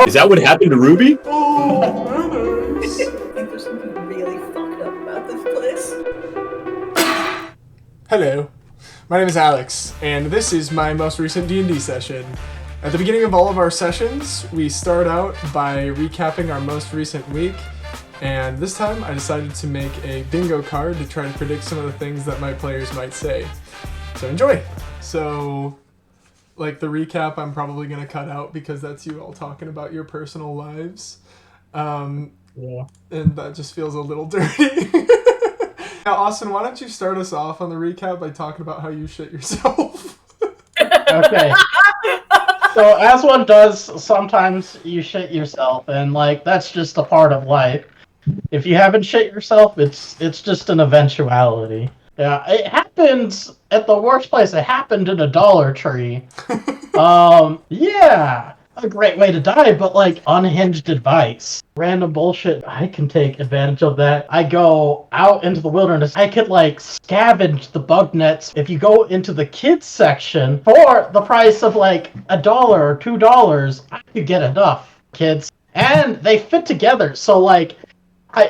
Is that what happened to Ruby? I think there's something really fucked up about this place. Hello, my name is Alex, and this is my most recent D&D session. At the beginning of all of our sessions, we start out by recapping our most recent week, and this time I decided to make a bingo card to try to predict some of the things that my players might say. So enjoy! So, like the recap I'm probably going to cut out because that's you all talking about your personal lives. Yeah. And that just feels a little dirty. Now, Austin, why don't you start us off on the recap by talking about how you shit yourself? Okay. So, as one does, sometimes you shit yourself, and, like, that's just a part of life. If you haven't shit yourself, it's just an eventuality. Yeah, it happens at the worst place. It happened in a Dollar Tree. Yeah, a great way to die, but, like, unhinged advice. Random bullshit. I can take advantage of that. I go out into the wilderness. I could, like, scavenge the bug nets. If you go into the kids section for the price of, like, $1 or $2, I could get enough kids. And they fit together, so, like,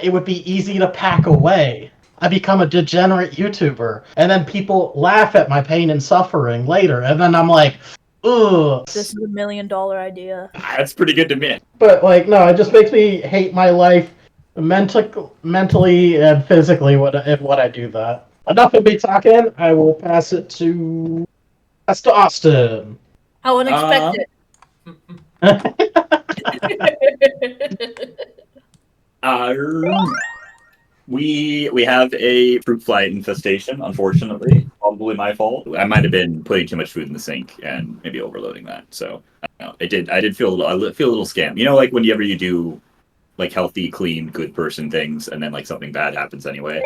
it would be easy to pack away. I become a degenerate YouTuber, and then people laugh at my pain and suffering later, and then I'm like, ugh. This is $1 million idea. That's pretty good to me. But, like, no, it just makes me hate my life mentally and physically when I do that. Enough of me talking. I will pass it to Austin. How unexpected. We have a fruit fly infestation, unfortunately. Probably my fault. I might have been putting too much food in the sink and maybe overloading that. So I don't know. I did feel a little scammed. You know, like whenever you do like healthy, clean, good person things, and then like something bad happens anyway.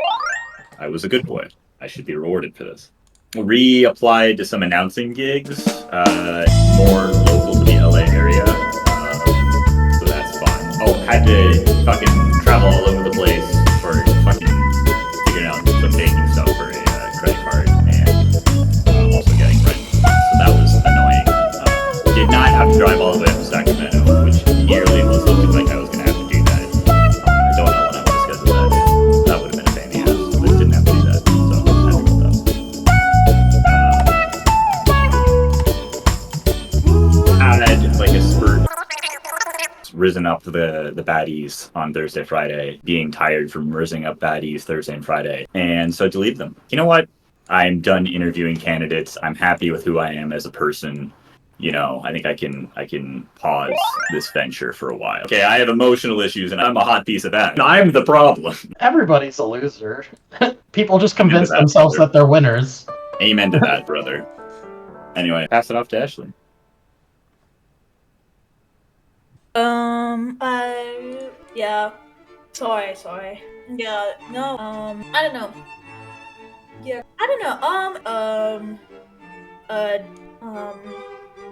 I was a good boy. I should be rewarded for this. Reapplied to some announcing gigs, more local to the LA area. So that's fun. Oh, had to fucking travel all over the place for fucking figuring out some banking stuff for a credit card and also getting rent. So that was annoying. Did not have to drive all the way up to Sacramento, which nearly was looking like I was going to have to do that. I don't know when I would have scheduled that. That would have been a pain in the ass, but didn't have to do that. So I had like a spurt. Risen up the baddies on Thursday, Friday, being tired from rising up baddies Thursday and Friday, and so to leave them. You know what? I'm done interviewing candidates. I'm happy with who I am as a person. You know, I think I can pause this venture for a while. Okay, I have emotional issues, and I'm a hot piece of that. I'm the problem. Everybody's a loser. People just convince themselves that they're winners. Amen to that, brother. Anyway, pass it off to Ashley. Yeah. Sorry. Yeah, no, I don't know. Yeah, I don't know.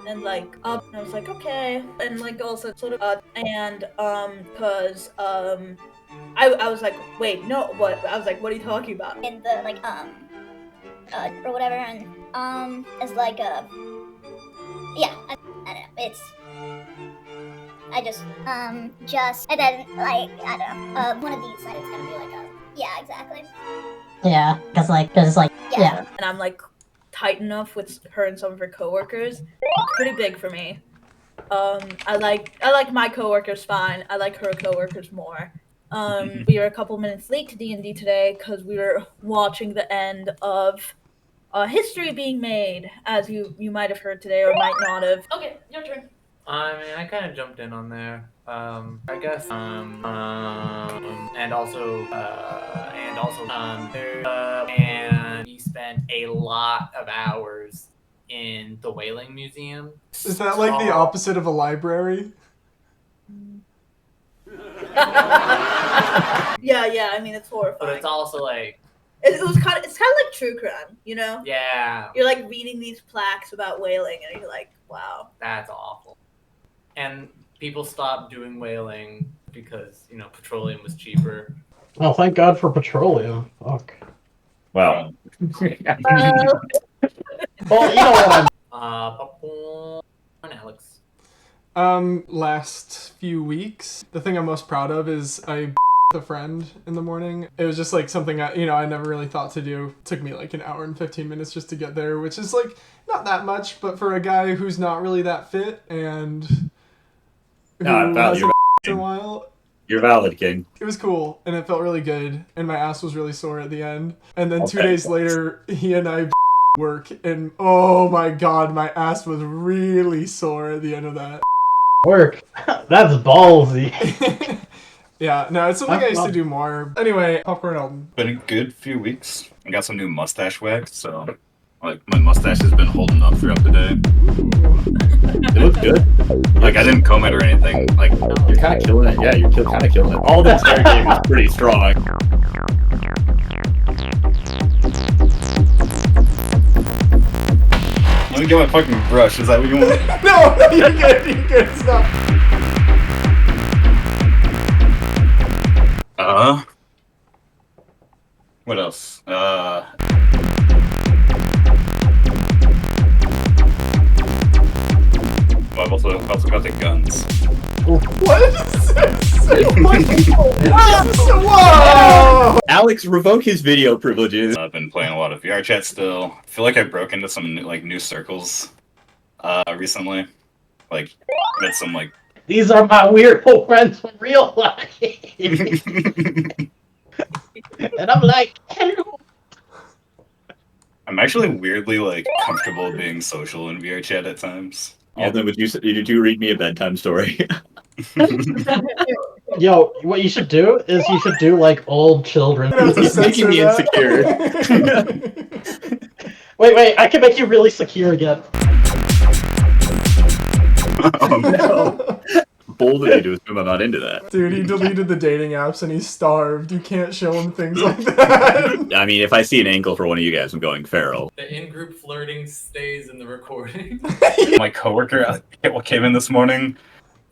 And like, I was like, okay, and like also sort of, and, cause, I was like, wait, no, what? I was like, what are you talking about? In the, like, or whatever, and, as like, yeah, I don't know, it's, and then, like, I don't know, one of these sides is gonna be like a, yeah, exactly. Yeah, because it's like, yeah. And I'm, like, tight enough with her and some of her coworkers. It's pretty big for me. I like my coworkers fine. I like her coworkers more. We were a couple minutes late to D&D today because we were watching the end of history being made, as you might have heard today or might not have. Okay, your turn. I mean, I kind of jumped in on there. I guess. And we spent a lot of hours in the Whaling Museum. Is that like the opposite of a library? Yeah. I mean, it's horrifying. But it's also like. It's kind of like true crime, you know? Yeah. You're like reading these plaques about whaling, and you're like, wow, that's awful. And people stopped doing whaling because, you know, petroleum was cheaper. Oh, thank God for petroleum. Fuck. Well. Well, you know what I'm... Alex. Last few weeks, the thing I'm most proud of is I a friend in the morning. It was just like something I never really thought to do. It took me like an hour and 15 minutes just to get there, which is like not that much, but for a guy who's not really that fit and who hasn't in a while, you're valid, King. It was cool, and it felt really good, and my ass was really sore at the end. And then 2 days later, he and I work, and oh my god, my ass was really sore at the end of that. Work? That's ballsy. Yeah, no, it's something I used to do more. Anyway, Popcorn Album. Been a good few weeks. I got some new mustache wax, so like my mustache has been holding up throughout the day. It looks good. Like I didn't comb it or anything. Like You're kind of killing it. Yeah, you're kind of killing it. All this hair game is pretty strong. let me get my fucking brush. Is that what you want? No, you're good. You're good. Stop. What else? Well, I've also got the guns. What is this? Whoa! Alex, revoke his video privileges. I've been playing a lot of VR chat still. I feel like I broke into some new circles recently. Like, met some like. These are my weirdo friends from real life. And I'm like, hello. I'm actually weirdly like comfortable being social in VR chat at times. Alden, did you read me a bedtime story? Yo, what you should do is you should do like old children. He's making me insecure. Wait, I can make you really secure again. Oh no. Bold of you to assume I'm not into that. Dude, he deleted the dating apps and he's starved. You can't show him things like that. I mean, if I see an ankle for one of you guys, I'm going feral. The in-group flirting stays in the recording. My coworker came in this morning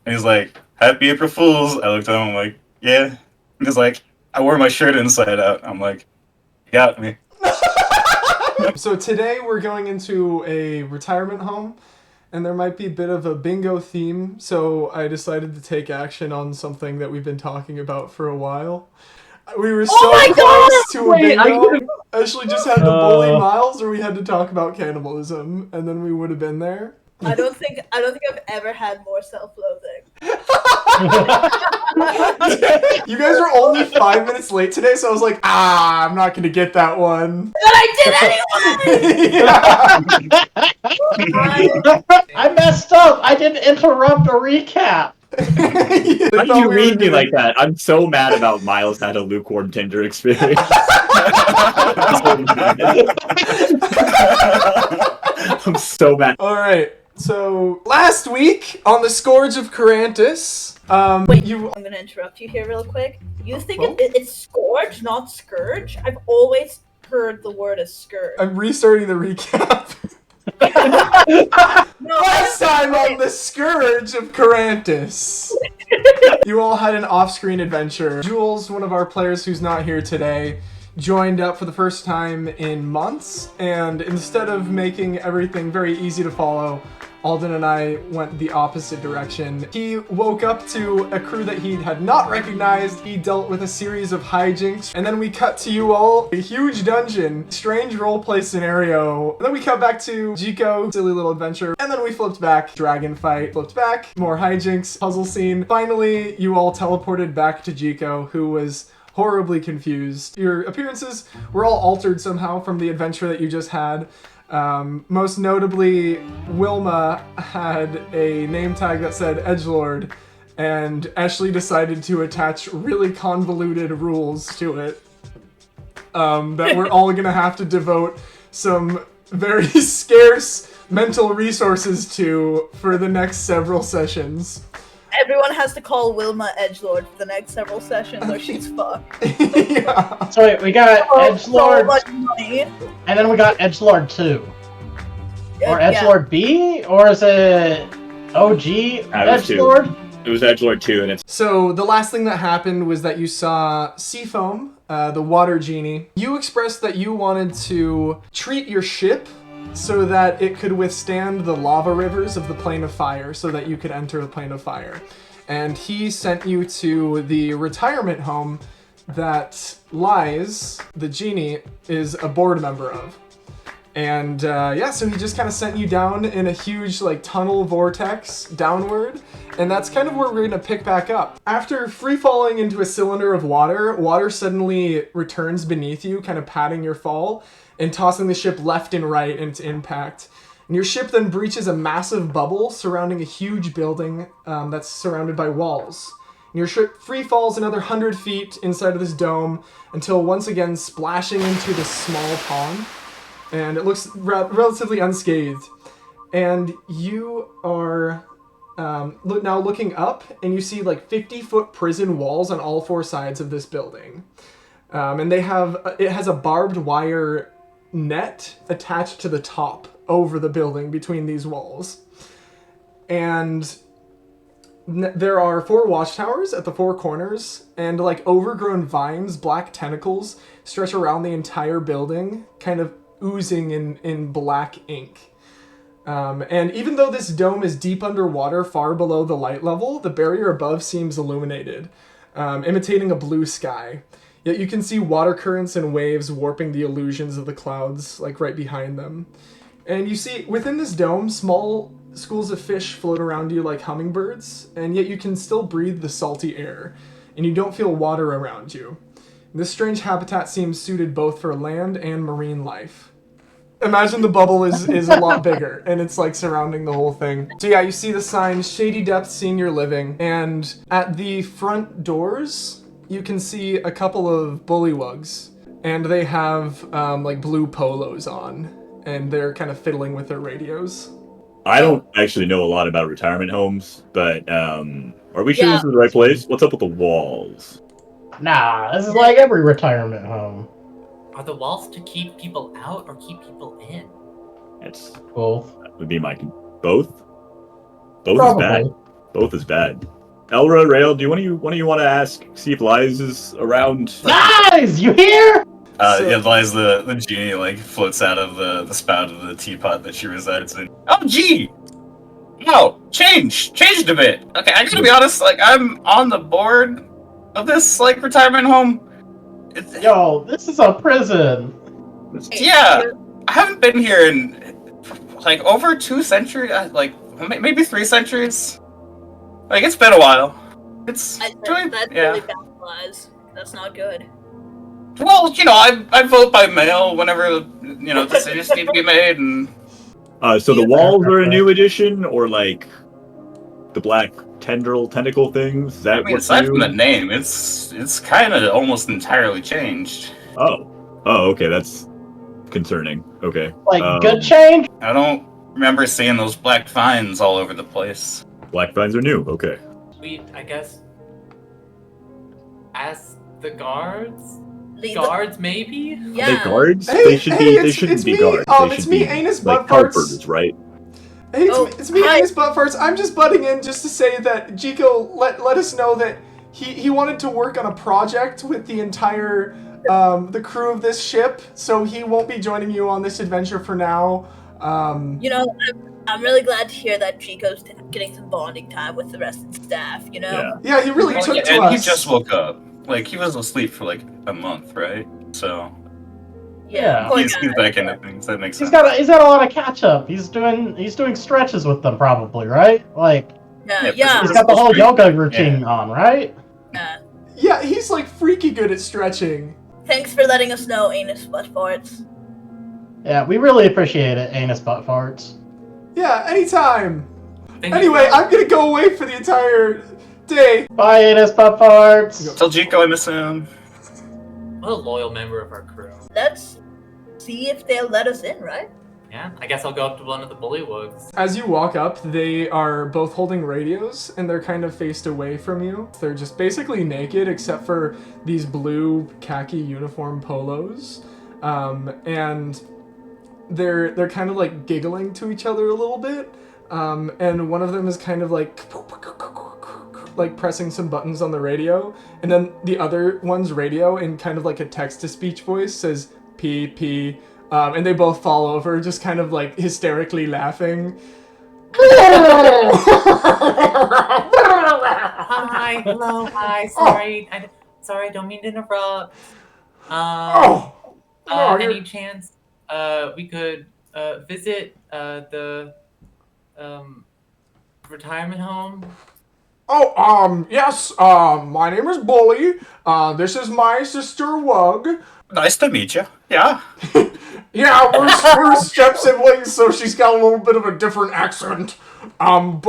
and he's like, "Happy April Fools." I looked at him, I'm like, "Yeah." And he's like, "I wore my shirt inside out." I'm like, "You got me." So today we're going into a retirement home. And there might be a bit of a bingo theme, so I decided to take action on something that we've been talking about for a while. We were so close to a bingo. Actually just had to bully Miles, or we had to talk about cannibalism, and then we would have been there. I don't think I've ever had more self-loathing. You guys were only 5 minutes late today, so I was like, I'm not gonna get that one. But I did anyway! I messed up. I didn't interrupt a recap. Why did you read me like that? I'm so mad about Miles had a lukewarm Tinder experience. I'm so mad. Alright, so last week on the Scourge of Chrantis, Wait, I'm gonna interrupt you here real quick. You think it's Scourge, not Scourge? I've always heard the word as Scourge. I'm restarting the recap. No, Last time on the Scourge of Chrantis, you all had an off-screen adventure. Jules, one of our players who's not here today, joined up for the first time in months, and instead of making everything very easy to follow, Alden and I went the opposite direction. He woke up to a crew that he had not recognized. He dealt with a series of hijinks, and then we cut to you all, a huge dungeon, strange roleplay scenario. And then we cut back to Jiko, silly little adventure, and then we flipped back, dragon fight, flipped back, more hijinks, puzzle scene. Finally, you all teleported back to Jiko, who was horribly confused. Your appearances were all altered somehow from the adventure that you just had. Most notably, Wilma had a name tag that said Edgelord, and Ashley decided to attach really convoluted rules to it that we're all gonna have to devote some very scarce mental resources to for the next several sessions. Everyone has to call Wilma Edgelord for the next several sessions or she's fucked. Yeah. So wait, we got Edgelord, so much money. and then we got Edgelord 2. Or Yeah. Edgelord B? Or is it OG Edgelord? It was Edgelord 2, and it's... So the last thing that happened was that you saw Seafoam, the water genie. You expressed that you wanted to treat your ship so that it could withstand the lava rivers of the Plane of Fire, so that you could enter the Plane of Fire. And he sent you to the retirement home that Lies, the genie, is a board member of. And so he just kind of sent you down in a huge tunnel vortex downward, and that's kind of where we're gonna pick back up. After free falling into a cylinder of water, water suddenly returns beneath you, kind of patting your fall and tossing the ship left and right into impact. And your ship then breaches a massive bubble surrounding a huge building that's surrounded by walls. And your ship free falls another 100 feet inside of this dome until once again splashing into this small pond. And it looks relatively unscathed. And you are now looking up, and you see 50-foot prison walls on all four sides of this building. And it has a barbed wire net attached to the top over the building between these walls. And there are 4 watchtowers at the 4 corners, and overgrown vines, black tentacles, stretch around the entire building, kind of oozing in black ink. And even though this dome is deep underwater, far below the light level, the barrier above seems illuminated, imitating a blue sky. Yet you can see water currents and waves warping the illusions of the clouds, right behind them. And you see, within this dome, small schools of fish float around you like hummingbirds, and yet you can still breathe the salty air, and you don't feel water around you. This strange habitat seems suited both for land and marine life. Imagine the bubble is a lot bigger, and it's surrounding the whole thing. So yeah, you see the sign, Shady Depths Senior Living, and at the front doors, you can see a couple of bullywugs, and they have blue polos on, and they're kind of fiddling with their radios. I don't actually know a lot about retirement homes, but are we sure this is the right place? What's up with the walls? Nah, this is like every retirement home. Are the walls to keep people out or keep people in? It's Both. That would be my both. Both Probably. is bad. Both is bad. Elra, Rail, do one of you want to ask, see if Lies is around? Lies, you hear? Lies, the genie floats out of the spout of the teapot that she resides in. Oh, gee! No, changed a bit. Okay, I gotta be honest. I'm on the board of this retirement home. Yo, this is a prison. Yeah, I haven't been here in over 2 centuries, maybe 3 centuries. It's been a while. That's really bad, Lies. That's not good. Well, I vote by mail whenever decisions need to be made, and so the walls are a new addition, or the black tentacle things? Is that what's aside new? from the name, it's kind of almost entirely changed. Oh, okay, that's concerning. Okay, good change. I don't remember seeing those black vines all over the place. Black vines are new. Okay. We, I guess, ask the guards. Guards, maybe? Yeah. Are they guards? Hey, they shouldn't be guards. They It's should me, be, Anus Buttfarts, Buttfarts. right? Hey, it's me, Anus Buttfarts. I'm just butting in just to say that Jico let us know that he wanted to work on a project with the entire the crew of this ship, so he won't be joining you on this adventure for now. I'm really glad to hear that Chico's getting some bonding time with the rest of the staff. Yeah, he really took to and us. he just woke up. He was asleep for a month, right? So Yeah. he's back into things. That makes sense. He's got a lot of catch up. He's doing stretches with them probably, right? Yeah. He's got the whole yoga routine on, right? Yeah, he's freaky good at stretching. Thanks for letting us know, Anus Buttfarts. Yeah, we really appreciate it, Anus Buttfarts. Yeah, anytime. Thank Anyway, you. I'm gonna go away for the entire day. Bye, Anus Buttfarts. Tell Jico I miss him. What a loyal member of our crew. Let's see if they'll let us in, right? Yeah, I guess I'll go up to one of the bullywugs. As you walk up, they are both holding radios, and they're kind of faced away from you. They're just basically naked, except for these blue khaki uniform polos, and they're kind of giggling to each other a little bit, and one of them is kind of pressing some buttons on the radio, and then the other one's radio in kind of a text-to-speech voice says P And they both fall over, just kind of like hysterically laughing. Hi, hello, hi. Sorry, sorry, don't mean to interrupt. Any chance we could visit the retirement home? Yes, my name is Bully. This is my sister Wug. Nice to meet you. Yeah. Yeah, we're step siblings, so she's got a little bit of a different accent. Yeah,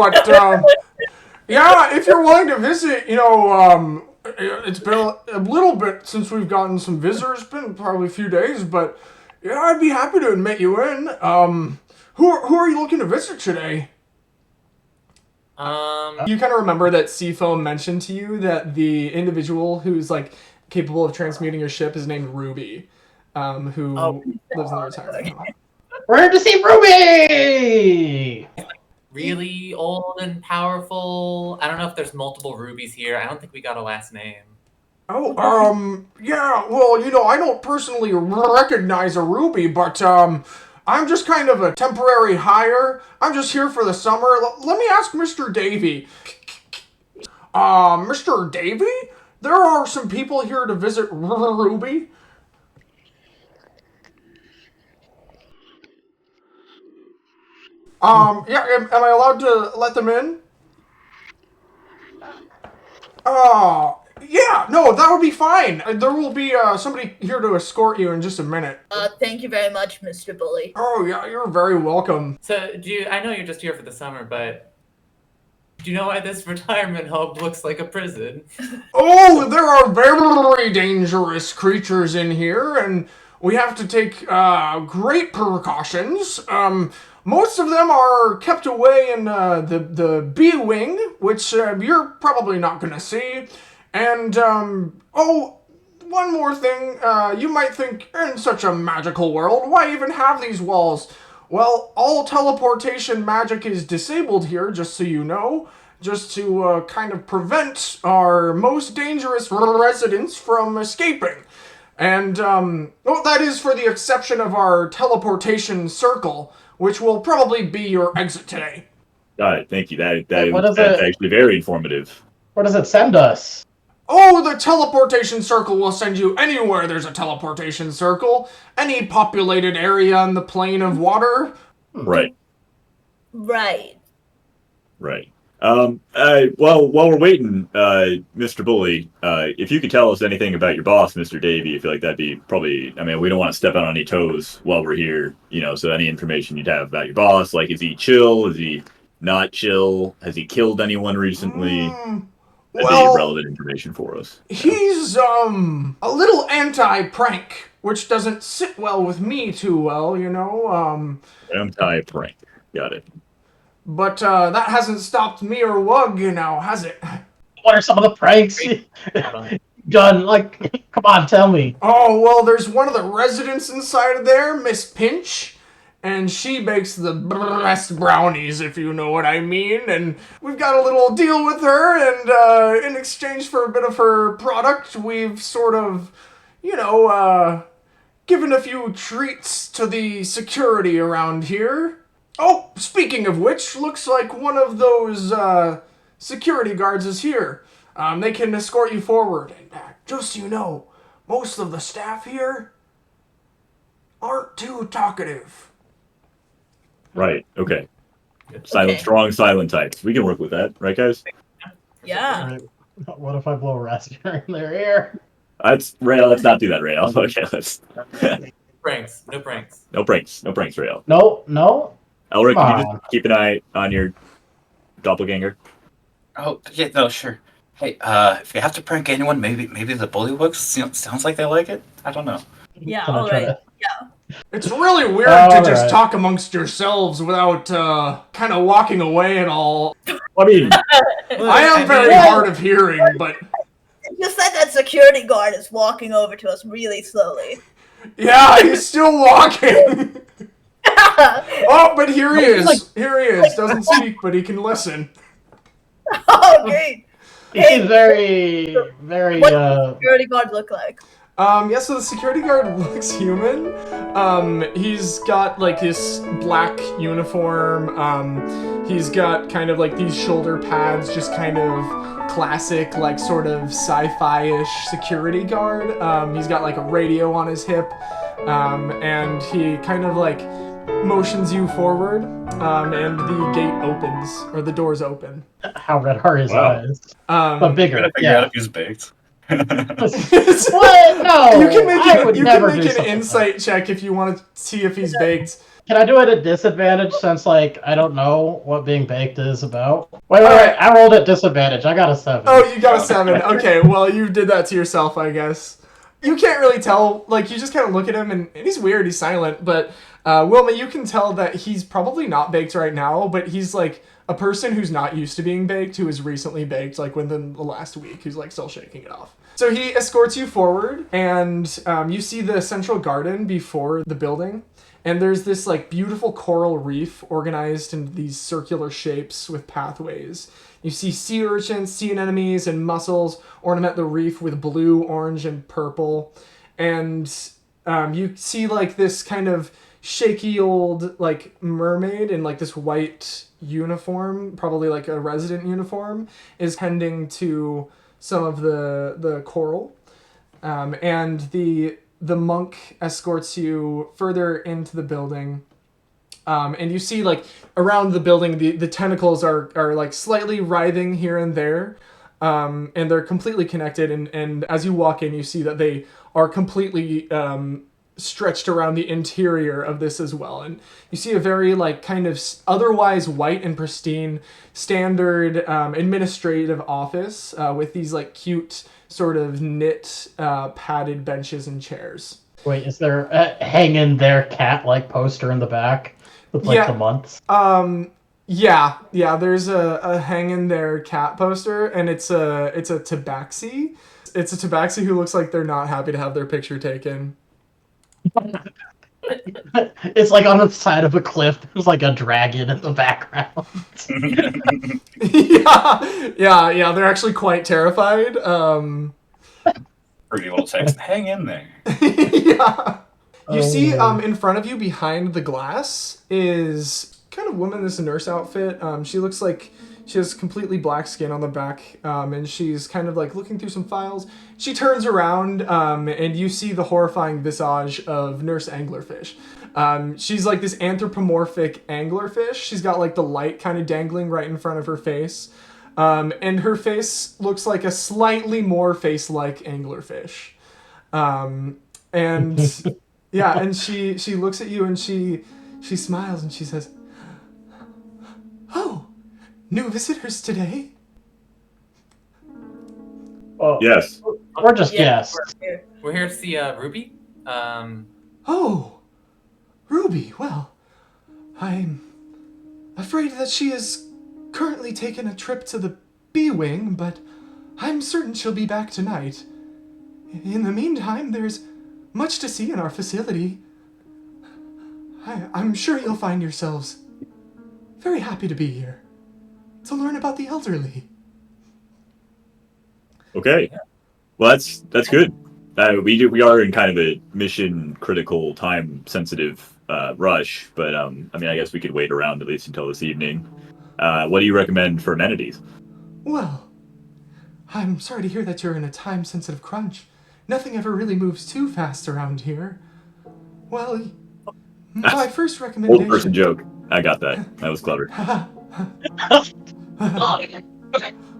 if you're willing to visit, it's been a little bit since we've gotten some visitors. It's been probably a few days, but yeah, I'd be happy to admit you in. Who are you looking to visit today? You kind of remember that Seafoam mentioned to you that the individual who's like capable of transmuting your ship is named Ruby, who lives in the retirement home. We're here to see Ruby! Really old and powerful. I don't know if there's multiple Rubies here. I don't think we got a last name. Yeah, well, I don't personally recognize a Ruby, but, I'm just kind of a temporary hire. I'm just here for the summer. Let me ask Mr. Davy. Mr. Davy? There are some people here to visit Ruby. Yeah, am I allowed to let them in? Yeah, no, that would be fine. There will be, somebody here to escort you in just a minute. Thank you very much, Mr. Bully. Oh, yeah, you're very welcome. So, I know you're just here for the summer, but do you know why this retirement home looks like a prison? Oh, there are very dangerous creatures in here, and we have to take, great precautions. Most of them are kept away in, the B-Wing, which, you're probably not gonna see. And, one more thing, you might think, in such a magical world, why even have these walls? Well, all teleportation magic is disabled here, just so you know, just to, kind of prevent our most dangerous residents from escaping. And, that is for the exception of our teleportation circle, which will probably be your exit today. Got it. Thank you. That's it? actually very informative. Where does it send us? Oh, the teleportation circle will send you anywhere there's a teleportation circle. Any populated area on the plane of water. Right. Right. Well, while we're waiting, Mr. Bully, if you could tell us anything about your boss, Mr. Davy, I feel like that'd be probably, we don't want to step out on any toes while we're here, so any information you'd have about your boss, like, is he chill? Is he not chill? Has he killed anyone recently? That'd be relevant information for us. He's, a little anti-prank, which doesn't sit well with me too well, Anti-prank. Got it. But, that hasn't stopped me or Wug, has it? What are some of the pranks done? Like, come on, tell me. Oh, well, there's one of the residents inside of there, Miss Pinch. And she bakes the best brownies, if you know what I mean. And we've got a little deal with her, and in exchange for a bit of her product, we've sort of, given a few treats to the security around here. Oh, speaking of which, looks like one of those security guards is here. They can escort you forward. And just so you know, most of the staff here aren't too talkative. Right. Okay. Strong silent types. We can work with that, right, guys? Yeah. Right. What if I blow a raspberry in their ear? That's Rail. Let's not do that, Rail. Okay, let's. Pranks. No pranks. No pranks, Rail. No. Elric, can you just keep an eye on your doppelganger? Oh, yeah, no, sure. Hey, if you have to prank anyone, maybe the bullywugs sounds like they like it. I don't know. Yeah, Can I try alright. to- Yeah. It's really weird to just talk amongst yourselves without kind of walking away at all. I mean, I am very hard of hearing, but You said that security guard is walking over to us really slowly. yeah, he's still walking. Oh, but here he is. Here he is. Doesn't speak, but he can listen. Oh, great. He's very, very, What does the security guard look like? Yeah, so the security guard looks human. He's got like this black uniform. He's got kind of like these shoulder pads, just kind of classic, like sort of sci-fi-ish security guard. He's got like a radio on his hip, and he kind of like motions you forward, and the gate opens, or the doors open. How red are his Wow. eyes? But bigger. Gotta figure out if he's baked. What? No. You can make I would you never can do make an something insight check if you want to see if he's baked. Can I do it at disadvantage since, like, I don't know what being baked is about? Wait, Alright. I rolled at disadvantage. I got a 7. Oh, you got a 7. Okay, well, you did that to yourself, I guess. You can't really tell. Like, you just kind of look at him, and he's weird. He's silent. But, Wilma, you can tell that he's probably not baked right now, but he's, like, a person who's not used to being baked, who is recently baked, like, within the last week, who's, like, still shaking it off. So he escorts you forward, and you see the central garden before the building. And there's this, like, beautiful coral reef organized in these circular shapes with pathways. You see sea urchins, sea anemones, and mussels ornament the reef with blue, orange, and purple. And you see, like, this kind of shaky old, like, mermaid in, like, this white uniform, probably, like, a resident uniform, is tending to some of the coral. And the monk escorts you further into the building. And you see, like, around the building, the tentacles are like, slightly writhing here and there. And they're completely connected. And as you walk in, you see that they are completely stretched around the interior of this as well. And you see a very, like, kind of otherwise white and pristine standard administrative office with these, like, cute sort of knit padded benches and chairs. Wait, is there a hanging there cat-like poster in the back with, like, the months? Yeah, there's a hanging there cat poster, and it's a tabaxi. It's a tabaxi who looks like they're not happy to have their picture taken. It's like on the side of a cliff. There's like a dragon in the background. Yeah. They're actually quite terrified. Pretty little text. Hang in there. Yeah. You see, in front of you, behind the glass, is kind of woman in this nurse outfit. She looks like she has completely black skin on the back, and she's kind of like looking through some files. She turns around, and you see the horrifying visage of Nurse Anglerfish. She's like this anthropomorphic anglerfish. She's got like the light kind of dangling right in front of her face. And her face looks like a slightly more face-like anglerfish. And yeah, and she looks at you and she smiles and she says, "Oh, new visitors today?" Oh, Yes. Or just guests. We're here to see Ruby. Oh, Ruby. Well, I'm afraid that she is currently taken a trip to the B-Wing, but I'm certain she'll be back tonight. In the meantime, there's much to see in our facility. I'm sure you'll find yourselves very happy to be here, to learn about the elderly. Okay. Well, that's good. We are in kind of a mission critical, time sensitive rush, but I mean, I guess we could wait around at least until this evening. What do you recommend for amenities? Well, I'm sorry to hear that you're in a time sensitive crunch. Nothing ever really moves too fast around here. Well, my first recommendation... Old person joke. I got that. That was clever.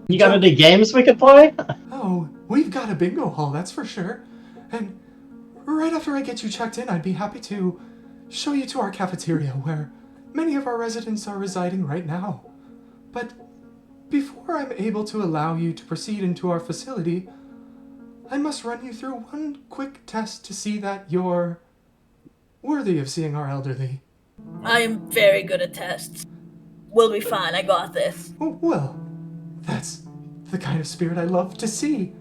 You got any games we could play? Oh, we've got a bingo hall, that's for sure. And right after I get you checked in, I'd be happy to show you to our cafeteria, where many of our residents are residing right now. But before I'm able to allow you to proceed into our facility, I must run you through one quick test to see that you're worthy of seeing our elderly. I'm very good at tests. We'll be fine, I got this. Oh, well, that's the kind of spirit I love to see.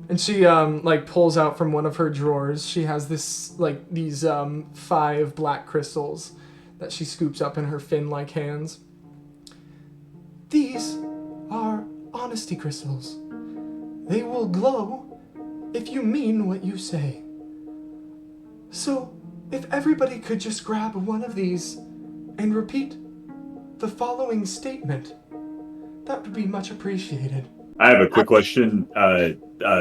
And she, like, pulls out from one of her drawers. She has this, like, these, 5 black crystals that she scoops up in her fin-like hands. These are honesty crystals. They will glow if you mean what you say. So, if everybody could just grab one of these and repeat the following statement, that would be much appreciated. I have a quick question.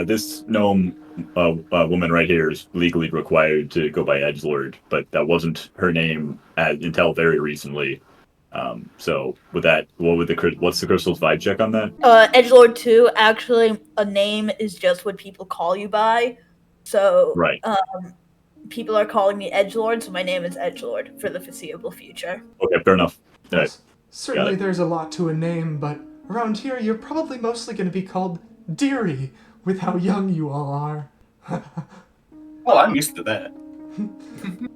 This gnome woman right here is legally required to go by Edgelord, but that wasn't her name until very recently. So what's the crystal's vibe check on that? Edgelord 2, actually, a name is just what people call you by. So, Right. People are calling me Edgelord, so my name is Edgelord for the foreseeable future. Okay, fair enough. Certainly there's a lot to a name, but around here you're probably mostly going to be called Deary with how young you all are. Oh, I'm used to that.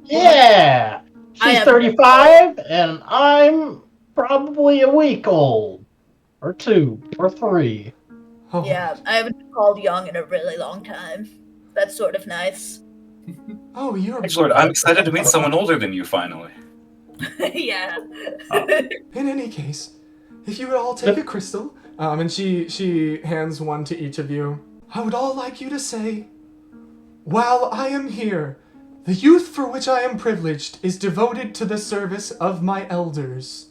Yeah! I She's am- 35, and I'm probably a week old. Or 2, or 3. Oh, Yeah, I haven't been called young in a really long time. That's sort of nice. Oh, you're... Edgelord, I'm excited to meet someone older than you finally. Yeah. In any case, if you would all take a crystal, and she hands one to each of you, I would all like you to say, while I am here, the youth for which I am privileged is devoted to the service of my elders.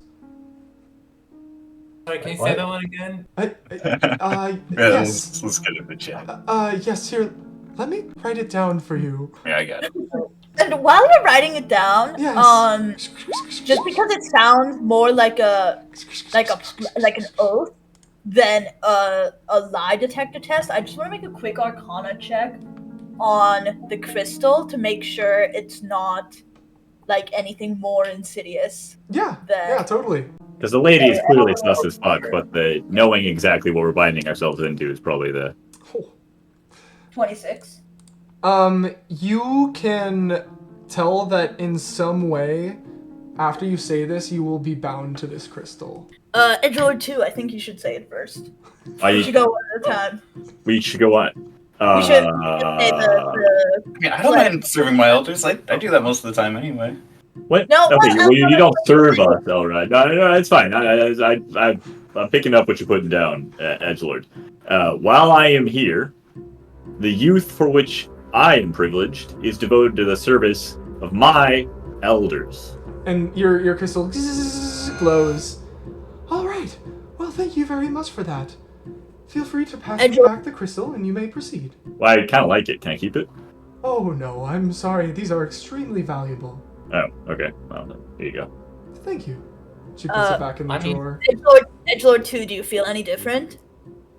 Sorry, can you What? say that one again? Yes. Let's get it in the chat. Yes, here, let me write it down for you. Yeah, I got it. And while you're writing it down, Yes. just because it sounds more like an oath than a lie detector test, I just want to make a quick Arcana check on the crystal to make sure it's not like anything more insidious. Yeah, Then totally. Because the lady is clearly sus as fuck, but the knowing exactly what we're binding ourselves into is probably the... 26. You can tell that in some way, after you say this, you will be bound to this crystal. Edgelord 2, I think you should say it first. We should go one at a time. We should go on. We should say the I mean, I don't mind serving my elders. I do that most of the time anyway. What? No, okay, well, you don't serve us, all right. No, it's fine. I'm picking up what you're putting down, Edgelord. While I am here, the youth for which I am privileged is devoted to the service of my elders. And your crystal glows. All right. Well, thank you very much for that. Feel free to pass me back the crystal, and you may proceed. Well, I kind of like it. Can I keep it? Oh no, I'm sorry. These are extremely valuable. Oh, okay. Well, there you go. Thank you. She puts it back in the drawer. Edgelord 2, do you feel any different?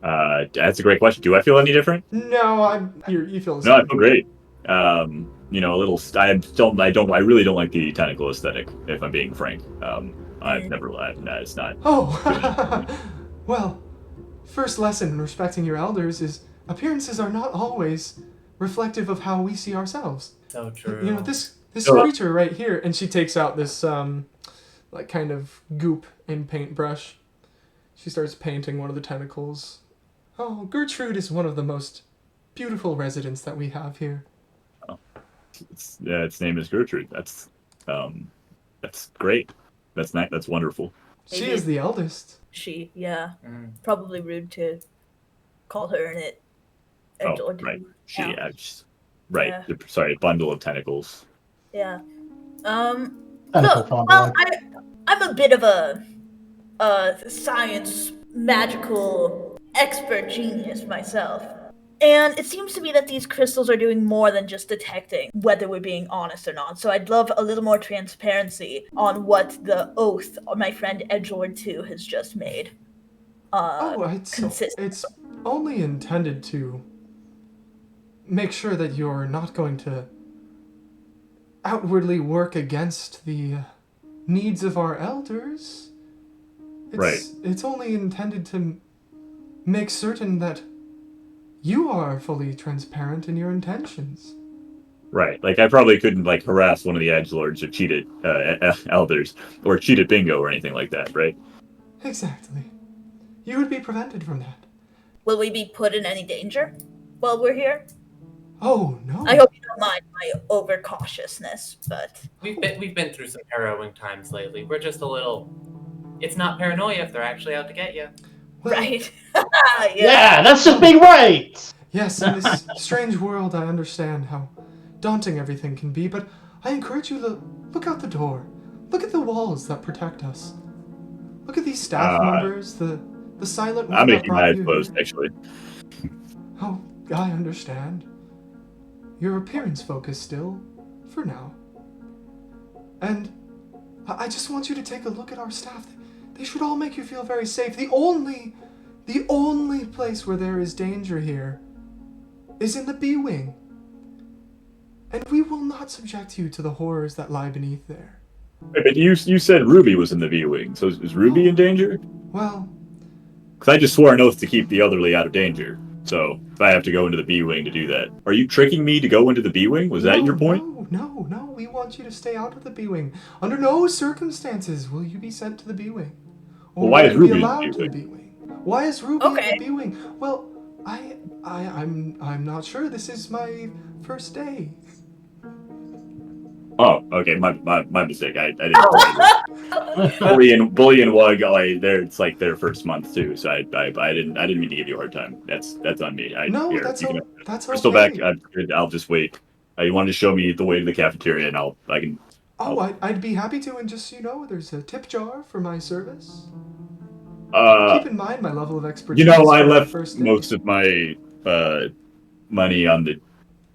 That's a great question. Do I feel any different? No, you feel the No, I same. feel great. A little. I really don't like the tentacle aesthetic. If I'm being frank, I've never. No, it's not. Oh, well, first lesson in respecting your elders is appearances are not always reflective of how we see ourselves. So true. You know, this creature right here, and she takes out this like kind of goop and paintbrush. She starts painting one of the tentacles. Oh, Gertrude is one of the most beautiful residents that we have here. Oh. Its name is Gertrude. That's great. That's nice. That's wonderful. She Maybe is the eldest. She, yeah. Probably rude to call her in it. Oh, right. She, Yeah. right. Yeah. Sorry, bundle of tentacles. Yeah. Tentacle Look, fondling. well, I'm a bit of a science magical expert genius myself. And it seems to me that these crystals are doing more than just detecting whether we're being honest or not. So I'd love a little more transparency on what the oath my friend Edgelord 2 has just made. It's only intended to make sure that you're not going to outwardly work against the needs of our elders. It's only intended to make certain that you are fully transparent in your intentions. Right. Like, I probably couldn't, harass one of the edgelords or cheat at elders or cheat at bingo or anything like that, right? Exactly. You would be prevented from that. Will we be put in any danger while we're here? Oh, no. I hope you don't mind my overcautiousness, but... We've been through some harrowing times lately. We're just a little... It's not paranoia if they're actually out to get you. Well, Right. Yeah, that's just being right! Yes, in this strange world, I understand how daunting everything can be, but I encourage you to look out the door. Look at the walls that protect us. Look at these staff members, the silent one I'm that making brought my eyes you closed, here. actually. Oh, I understand. Your appearance focus still, for now. And I just want you to take a look at our staff. They should all make you feel very safe. The only place where there is danger here is in the B-Wing. And we will not subject you to the horrors that lie beneath there. Wait, but you said Ruby was in the B-Wing, so is Ruby in danger? Well... Because I just swore an oath to keep the elderly out of danger. So, if I have to go into the B-Wing to do that. Are you tricking me to go into the B-Wing? Was that your point? No, we want you to stay out of the B-Wing. Under no circumstances will you be sent to the B-Wing. Or Well, why is Ruby in the allowed to the B-Wing? Why is Ruby in the B-Wing? Well, I'm not sure. This is my first day. Oh, okay, my mistake. I didn't. Bully and Wug, it's like their first month too. So I didn't mean to give you a hard time. That's on me. That's Crystal okay. back. I'll just wait. You wanted to show me the way to the cafeteria, and I can. I'd be happy to, and just there's a tip jar for my service. Keep in mind my level of expertise. I left most of my money on the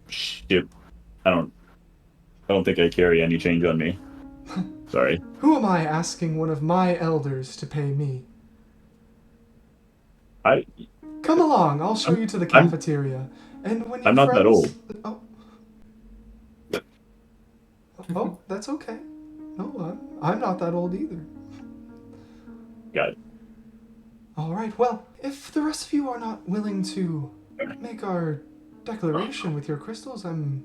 ship. I don't think I carry any change on me. Sorry. Who am I asking one of my elders to pay me? Come along, I'll show you to the cafeteria. And when I'm not that old. Oh, that's okay. No, I'm not that old either. Got it. All right, well, if the rest of you are not willing to make our declaration with your crystals, I'm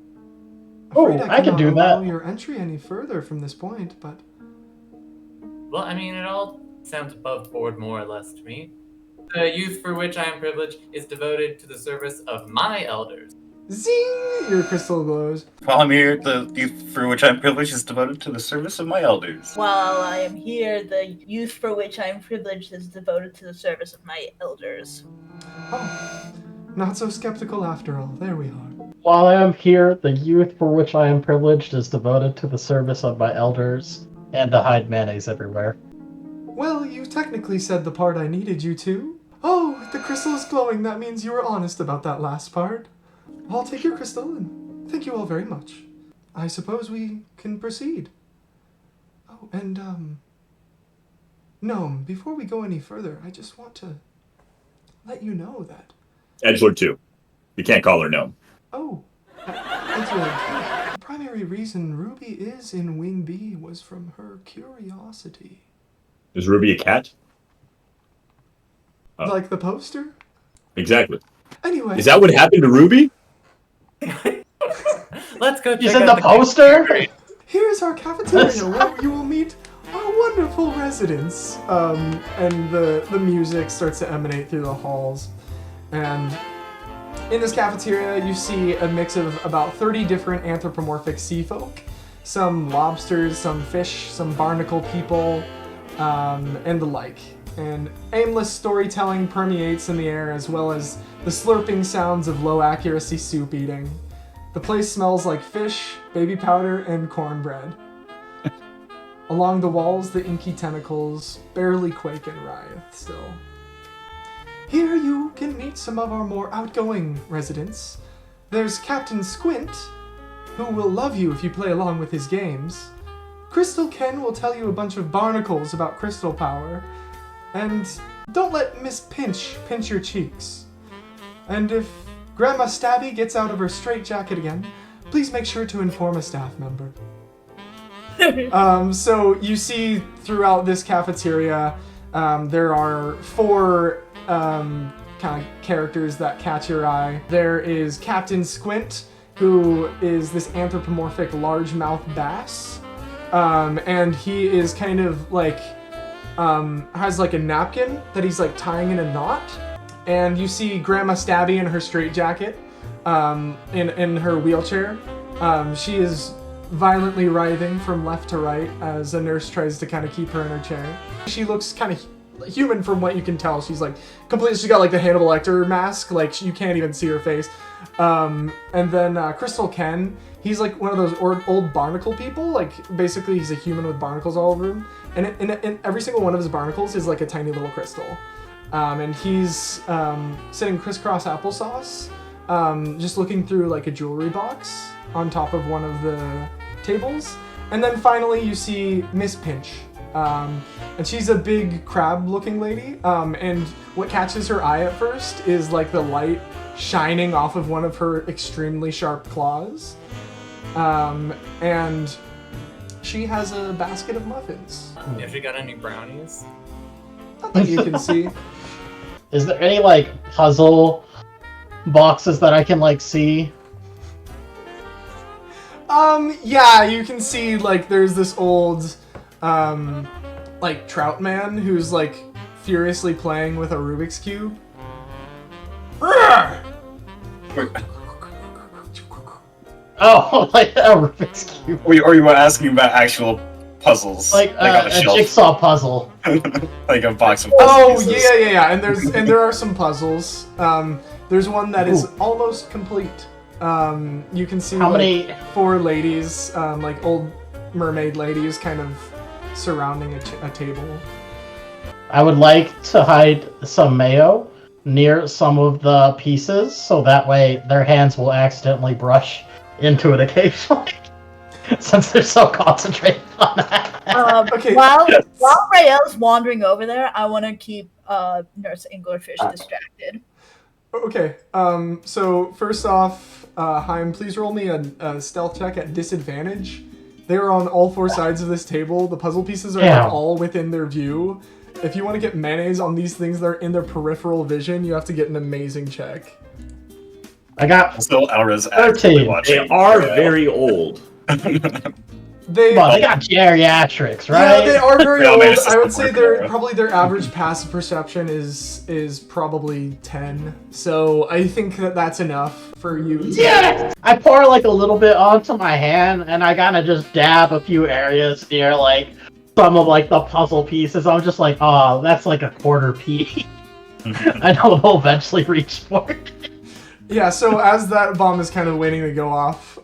afraid I can do allow that. your entry any further from this point, but... Well, I mean, it all sounds above board more or less to me. The youth for which I am privileged is devoted to the service of my elders. Zing! Your crystal glows. While I'm here, the youth for which I'm privileged is devoted to the service of my elders. While I am here, the youth for which I am privileged is devoted to the service of my elders. Oh, not so skeptical after all. There we are. While I am here, the youth for which I am privileged is devoted to the service of my elders and to hide mayonnaise everywhere. Well, you technically said the part I needed you to. Oh, the crystal is glowing. That means you were honest about that last part. I'll take your crystal, and thank you all very much. I suppose we can proceed. Oh, and, Gnome, before we go any further, I just want to let you know that... Edgelord 2. You can't call her Gnome. Oh, Edgelord 2. The primary reason Ruby is in Wing B was from her curiosity. Is Ruby a cat? Oh. Like the poster? Exactly. Anyway... Is that what happened to Ruby? Let's go check You said out the poster? Here's our cafeteria where you will meet our wonderful residents. And the music starts to emanate through the halls. And in this cafeteria, you see a mix of about 30 different anthropomorphic sea folk. Some lobsters, some fish, some barnacle people, and the like. And aimless storytelling permeates in the air, as well as the slurping sounds of low-accuracy soup eating. The place smells like fish, baby powder, and cornbread. Along the walls, the inky tentacles barely quake and writhe still. Here you can meet some of our more outgoing residents. There's Captain Squint, who will love you if you play along with his games. Crystal Ken will tell you a bunch of barnacles about crystal power. And don't let Miss Pinch pinch your cheeks. And if Grandma Stabby gets out of her straitjacket again, please make sure to inform a staff member. So you see throughout this cafeteria, there are 4 kind of characters that catch your eye. There is Captain Squint, who is this anthropomorphic largemouth bass. And he is kind of like... has like a napkin that he's like tying in a knot. And you see Grandma Stabby in her straitjacket, in her wheelchair. She is violently writhing from left to right as a nurse tries to kind of keep her in her chair. She looks kind of human from what you can tell. She's like completely. She's got like the Hannibal Lecter mask. Like you can't even see her face. And then Crystal Ken. He's like one of those old barnacle people. Like basically, he's a human with barnacles all over him. And in every single one of his barnacles is like a tiny little crystal. And he's sitting crisscross applesauce, just looking through like a jewelry box on top of one of the tables. And then finally you see Miss Pinch. And she's a big crab-looking lady. And what catches her eye at first is like the light shining off of one of her extremely sharp claws. And she has a basket of muffins. Have you got any brownies? Not that you can see. Is there any like puzzle boxes that I can like see? Yeah, you can see like there's this old like trout man who's like furiously playing with a Rubik's Cube. Oh, like a Rubik's Cube. Or you were asking about actual puzzles, Like on a jigsaw puzzle. like a box of Oh puzzle pieces. yeah. And there are some puzzles. There's one that is almost complete. You can see How like, many? 4 ladies, like old mermaid ladies, kind of surrounding a table. I would like to hide some mayo near some of the pieces, so that way their hands will accidentally brush into it occasionally. Since they're so concentrated on that. Okay. While Rael's wandering over there, I want to keep Nurse Anglerfish distracted. Okay. So first off, Haim, please roll me a stealth check at disadvantage. They are on all 4 sides of this table. The puzzle pieces are like, all within their view. If you want to get mayonnaise on these things that are in their peripheral vision, you have to get an amazing check. I got Still Elra's 13. watching. They are very old. They got geriatrics, Yeah, right? they are very Yeah, old. man, it's just I would the say work their era. probably their average passive perception is probably 10. So I think that's enough for you. Yes! I pour like a little bit onto my hand, and I kind of just dab a few areas near like some of like the puzzle pieces. I'm just like, oh, that's like a quarter P. I know it'll eventually reach for it. Yeah, so as that bomb is kind of waiting to go off,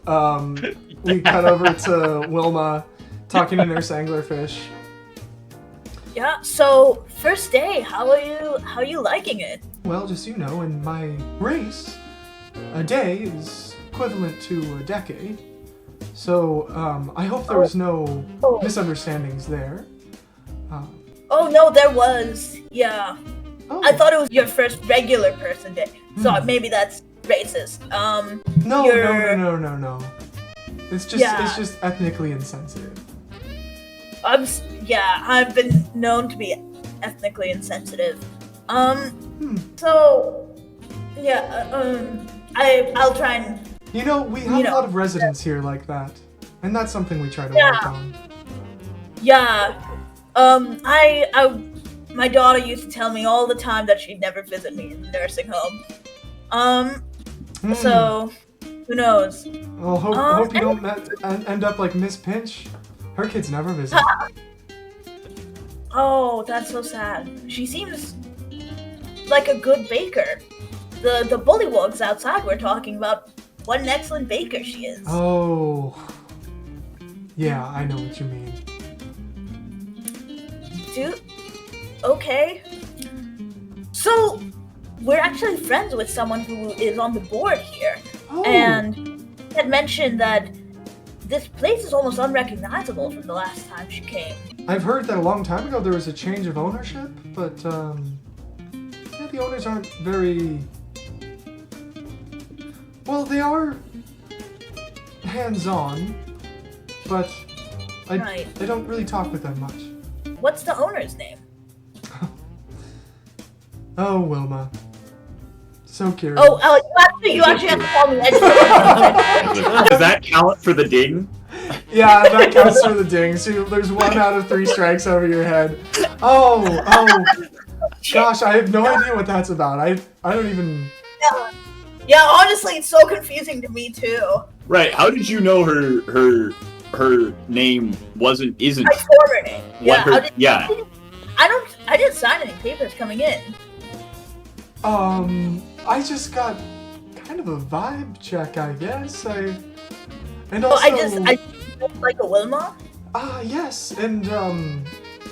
we cut over to Wilma talking to Nurse Anglerfish. Yeah. So first day, how are you liking it? Well, just so you know, in my race, a day is equivalent to a decade. So I hope there was no misunderstandings there. Oh no, there was. Yeah. Oh. I thought it was your first regular person day, so maybe that's racist. No. It's just Yeah. it's just ethnically insensitive. I've been known to be ethnically insensitive. So I'll try and. You know, we have a lot of residents here like that, and that's something we try to work on. Yeah. My daughter used to tell me all the time that she'd never visit me in the nursing home. So who knows? Well, hope you don't end up like Miss Pinch. Her kids never visit. Oh, that's so sad. She seems like a good baker. The bullywugs outside were talking about what an excellent baker she is. Oh. Yeah, I know what you mean. Okay. So, we're actually friends with someone who is on the board here. Oh. And had mentioned that this place is almost unrecognizable from the last time she came. I've heard that a long time ago there was a change of ownership, but the owners aren't very... Well, they are hands-on, but I don't really talk with them much. What's the owner's name? Oh, Wilma. So curious. Oh, you actually have to call me Edge. Does that count for the ding? Yeah, that counts for the ding. So there's 1 out of 3 strikes over your head. Oh. Gosh, I have no idea what that's about. I don't even... Yeah, honestly, it's so confusing to me too. Right. How did you know her name isn't My former name. what Yeah. I didn't sign any papers coming in. I just got kind of a vibe check, I guess. And Oh, also, I just like a Wilma. yes, and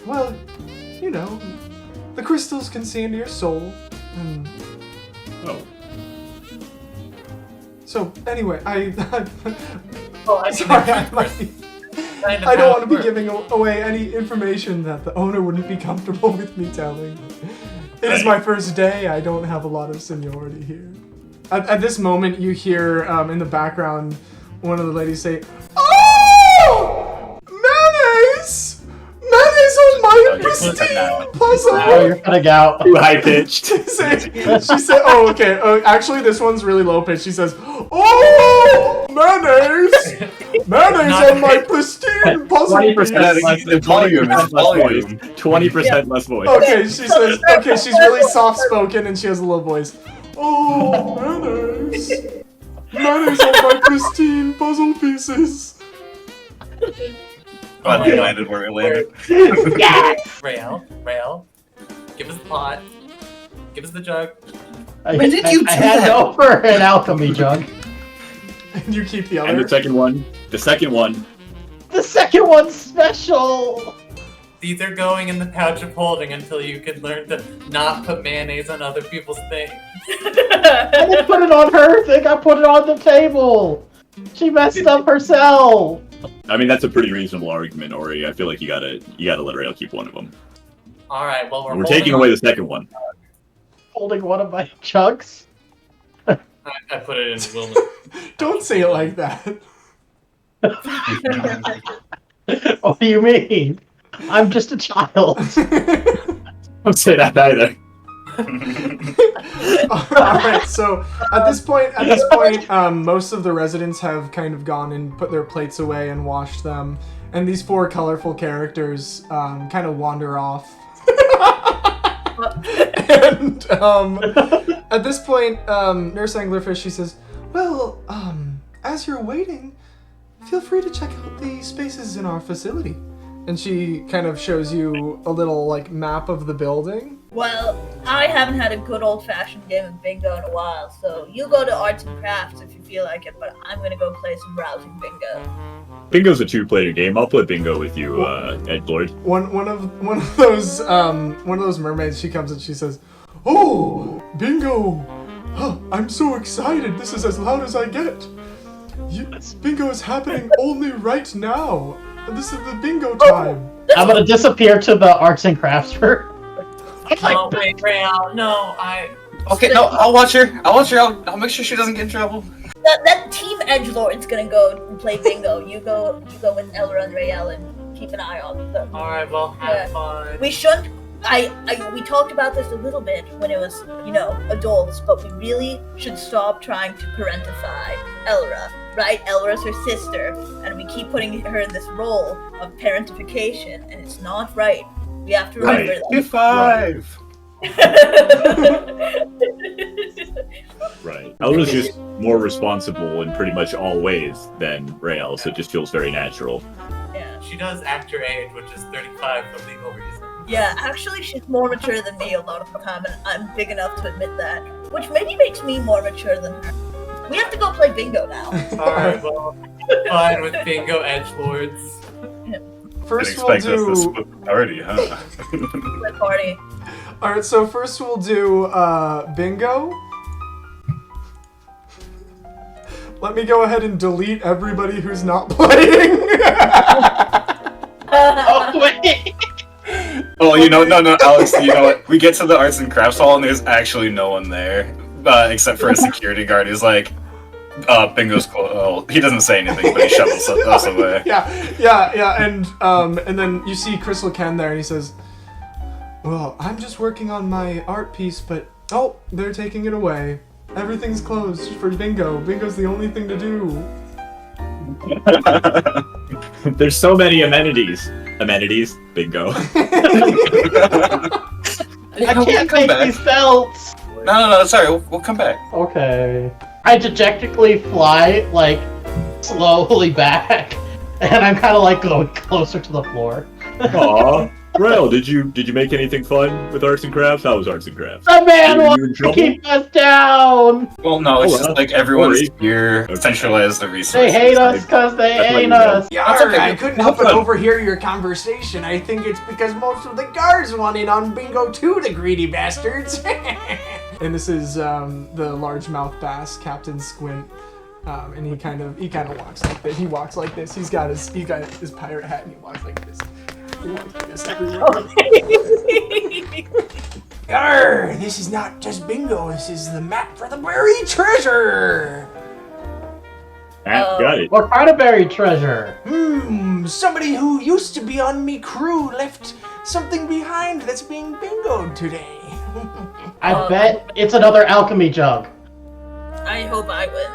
well, you know, the crystals can see into your soul. And Oh. so anyway, Well, I mean, sorry, they're kind of I don't how want to it be works. giving away any information that the owner wouldn't be comfortable with me telling. It is my first day. I don't have a lot of seniority here. At this moment, you hear in the background one of the ladies say, "Oh, mayonnaise! Mayonnaise on my pristine puzzle!" Oh, you're cutting out. Too high pitched. She said, "Oh, okay. Actually, this one's really low pitched." She says, "Oh, mayonnaise! Mayonnaise on my pristine puzzle 20% piece." less, The volume, it's volume. 20% less voice. Okay, she says, okay, she's really soft spoken and she has a low voice. "Oh, mayonnaise! Mayonnaise on my pristine puzzle pieces." Glad we landed where we landed. Rael, give us the pot. Give us the jug. I When did you do hand that? over an alchemy jug. And you keep the And other. the second one. The second one. The second one's special. These are going in the pouch of holding until you can learn to not put mayonnaise on other people's things. I didn't put it on her thing. I put it on the table. She messed up herself. I mean, that's a pretty reasonable argument, Ori. I feel like you gotta let Rail keep one of them. All right, well We're taking away the second one. Holding one of my chugs. I put it in Wilma. Don't say it like that. What do you mean? I'm just a child. Don't say that either. Alright, so at this point, most of the residents have kind of gone and put their plates away and washed them, and these four colorful characters kind of wander off. And at this point, Nurse Anglerfish, she says, "Well, as you're waiting, feel free to check out the spaces in our facility." And she kind of shows you a little like map of the building. Well, I haven't had a good old-fashioned game of bingo in a while, so you go to arts and crafts if you feel like it, but I'm gonna go play some rousing bingo. Bingo's a two-player game. I'll play bingo with you, Edlord. One of those mermaids, she comes and she says, "Oh, bingo! Huh, I'm so excited. This is as loud as I get. Bingo is happening only right now. This is the bingo time." I'm gonna disappear to the arts and crafts room. Oh wait, Rael, no, Okay, no, I'll watch her. I'll make sure she doesn't get in trouble. That team edgelord's gonna go and play bingo. You go with Elra and Rael and keep an eye on them. All right, well, have fun. We shouldn't. We talked about this a little bit when it was, adults, but we really should stop trying to parentify Elra, right? Elra's her sister, and we keep putting her in this role of parentification, and it's not right. We have to remember Right. 5. Right. Elra's just more responsible in pretty much all ways than Rael, so it just feels very natural. Yeah. She does act her age, which is 35 for legal reasons. Yeah, actually, she's more mature than me a lot of the time, and I'm big enough to admit that, which maybe makes me more mature than her. We have to go play bingo now. Alright, well, fine with bingo edgelords. First Didn't we'll expect us to do. split the party, huh? The party. All right, so first we'll do bingo. Let me go ahead and delete everybody who's not playing. Oh wait. Oh, no, Alex, you know what? We get to the arts and crafts hall and there's actually no one there, except for a security guard who's like, bingo's closed. Oh, he doesn't say anything, but he shovels us away. Yeah, and then you see Crystal Ken there, and he says, "Well, I'm just working on my art piece, but oh, they're taking it away. Everything's closed for bingo. Bingo's the only thing to do." There's so many amenities. Amenities, bingo. I can't come make back. these belts. No, sorry, we'll come back. Okay. I dejectedly fly, like, slowly back, and I'm kind of like going closer to the floor. Aww. Rael, did you make anything fun with arts and crafts? How was arts and crafts? The man You in wants to trouble? keep us down! Well, no, it's just like everyone's Sorry. here, centralize the They resources. hate us because they That's why hate you guys- us! Yarr, okay. I couldn't help but Fun. overhear your conversation. I think it's because most of the guards want in on bingo too, the greedy bastards. And this is the largemouth bass, Captain Squint. And he kind of walks like this. He walks like this. He's got his pirate hat and he walks like this. He walks like this everywhere. Yarr, this is not just bingo. This is the map for the buried treasure. Got it. What kind of buried treasure? Somebody who used to be on me crew left something behind that's being bingoed today. I bet it's another alchemy jug. I hope I win.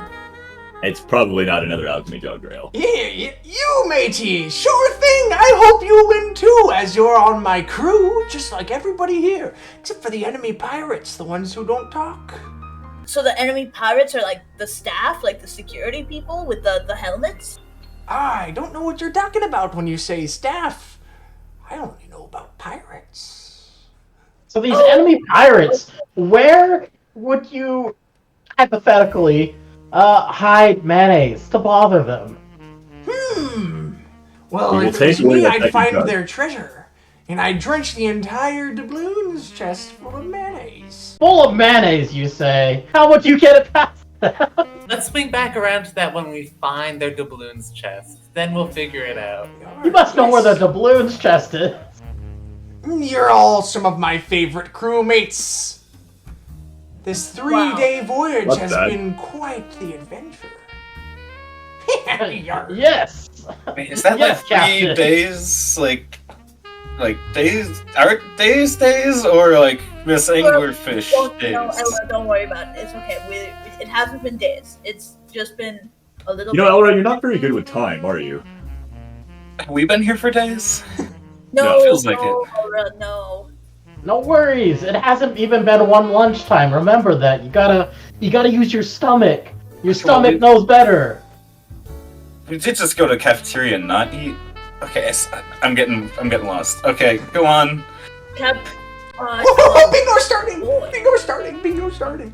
It's probably not another alchemy jug, Rael. Yeah, you, matey. Sure thing. I hope you win too, as you're on my crew, just like everybody here, except for the enemy pirates, the ones who don't talk. So the enemy pirates are like the staff, like the security people with the helmets? I don't know what you're talking about when you say staff. I only know about pirates. So these enemy pirates, where would you, hypothetically, hide mayonnaise to bother them? Well, We will if it take was away me, the I'd second find jug. their treasure. And I'd drench the entire doubloons chest full of mayonnaise. Full of mayonnaise, you say? How would you get it past that? Let's swing back around to that when we find their doubloons chest. Then we'll figure it out. You must know where the doubloons chest is. You're all some of my favorite crewmates. This 3-day voyage What's has that? been quite the adventure. Yarr. Yes. Wait, is that Yes, like 3 Captain. days? Like days? Art days? Or like Miss Anglerfish days? No, Ella, don't worry about it. It's okay. It hasn't been days. It's just been a little You know, bit. Elrond, you're not very good with time, are you? Have we been here for days? No, it feels like no, Ella, no. No worries. It hasn't even been one lunchtime. Remember that. You gotta use your stomach. Your stomach knows better. We did just go to the cafeteria and not eat. Okay, I'm getting lost. Okay, go on. Bingo starting! Bingo starting! Bingo starting!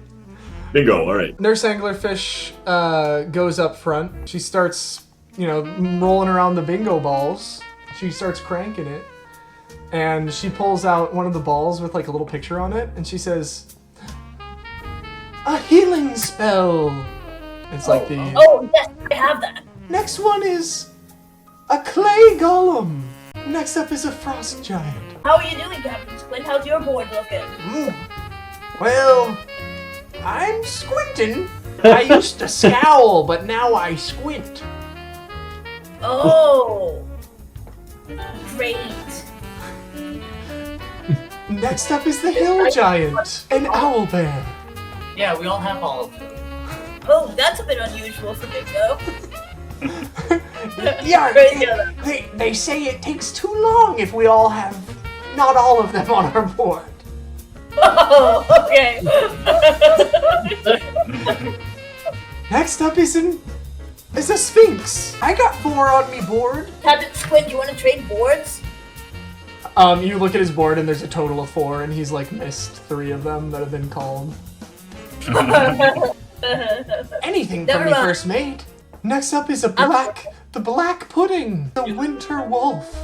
Bingo, alright. Nurse Anglerfish goes up front. She starts, rolling around the bingo balls. She starts cranking it. And she pulls out one of the balls with like a little picture on it. And she says, "A healing spell." It's like the... Oh, yes, I have that. Next one is a clay golem. Next up is a frost giant. How are you doing, Captain Squint? How's your board looking? Well, I'm squinting. I used to scowl, but now I squint. Oh, great. Next up is the hill giant, an owl bear. Yeah, we all have all of them. Oh, that's a bit unusual for Bingo. Yeah, Great. they say it takes too long if we all have not all of them on our board. Oh, okay. Next up is a sphinx. I got 4 on me board. Captain Squint, you want to trade boards? You look at his board and there's a total of 4, and he's like missed 3 of them that have been called. Anything Never from me mind. first mate. Next up is the black pudding, the winter wolf.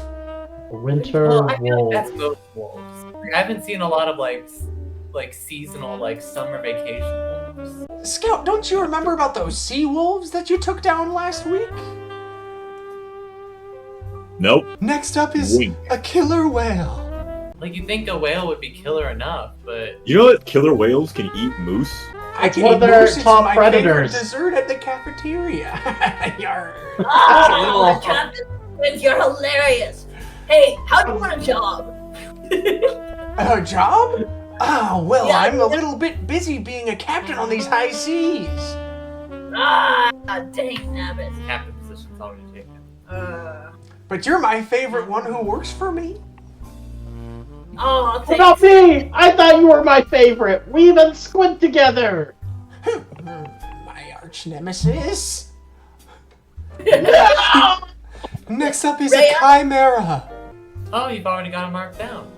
Winter Well, I feel wolf. like that's both wolves. I haven't seen a lot of like seasonal, like summer vacation wolves. Scout, don't you remember about those sea wolves that you took down last week? Nope. Next up is Wink. a killer whale. Like you'd think a whale would be killer enough, but You know that killer whales can eat moose? I It's can one eat of their moose, it's top my predators. favorite dessert at the cafeteria. Yarr. Oh, Captain Squint, you're hilarious. Hey, how do you want a job? A job? Oh, well, Yeah. I'm a little bit busy being a captain on these high seas. Ah, dang nabbit. captain position's already taken. But you're my favorite one who works for me. Oh, What about me? I thought you were my favorite. We even squint together. My arch nemesis. No! Next up is Rhea? a chimera. Oh, you've already got it marked down.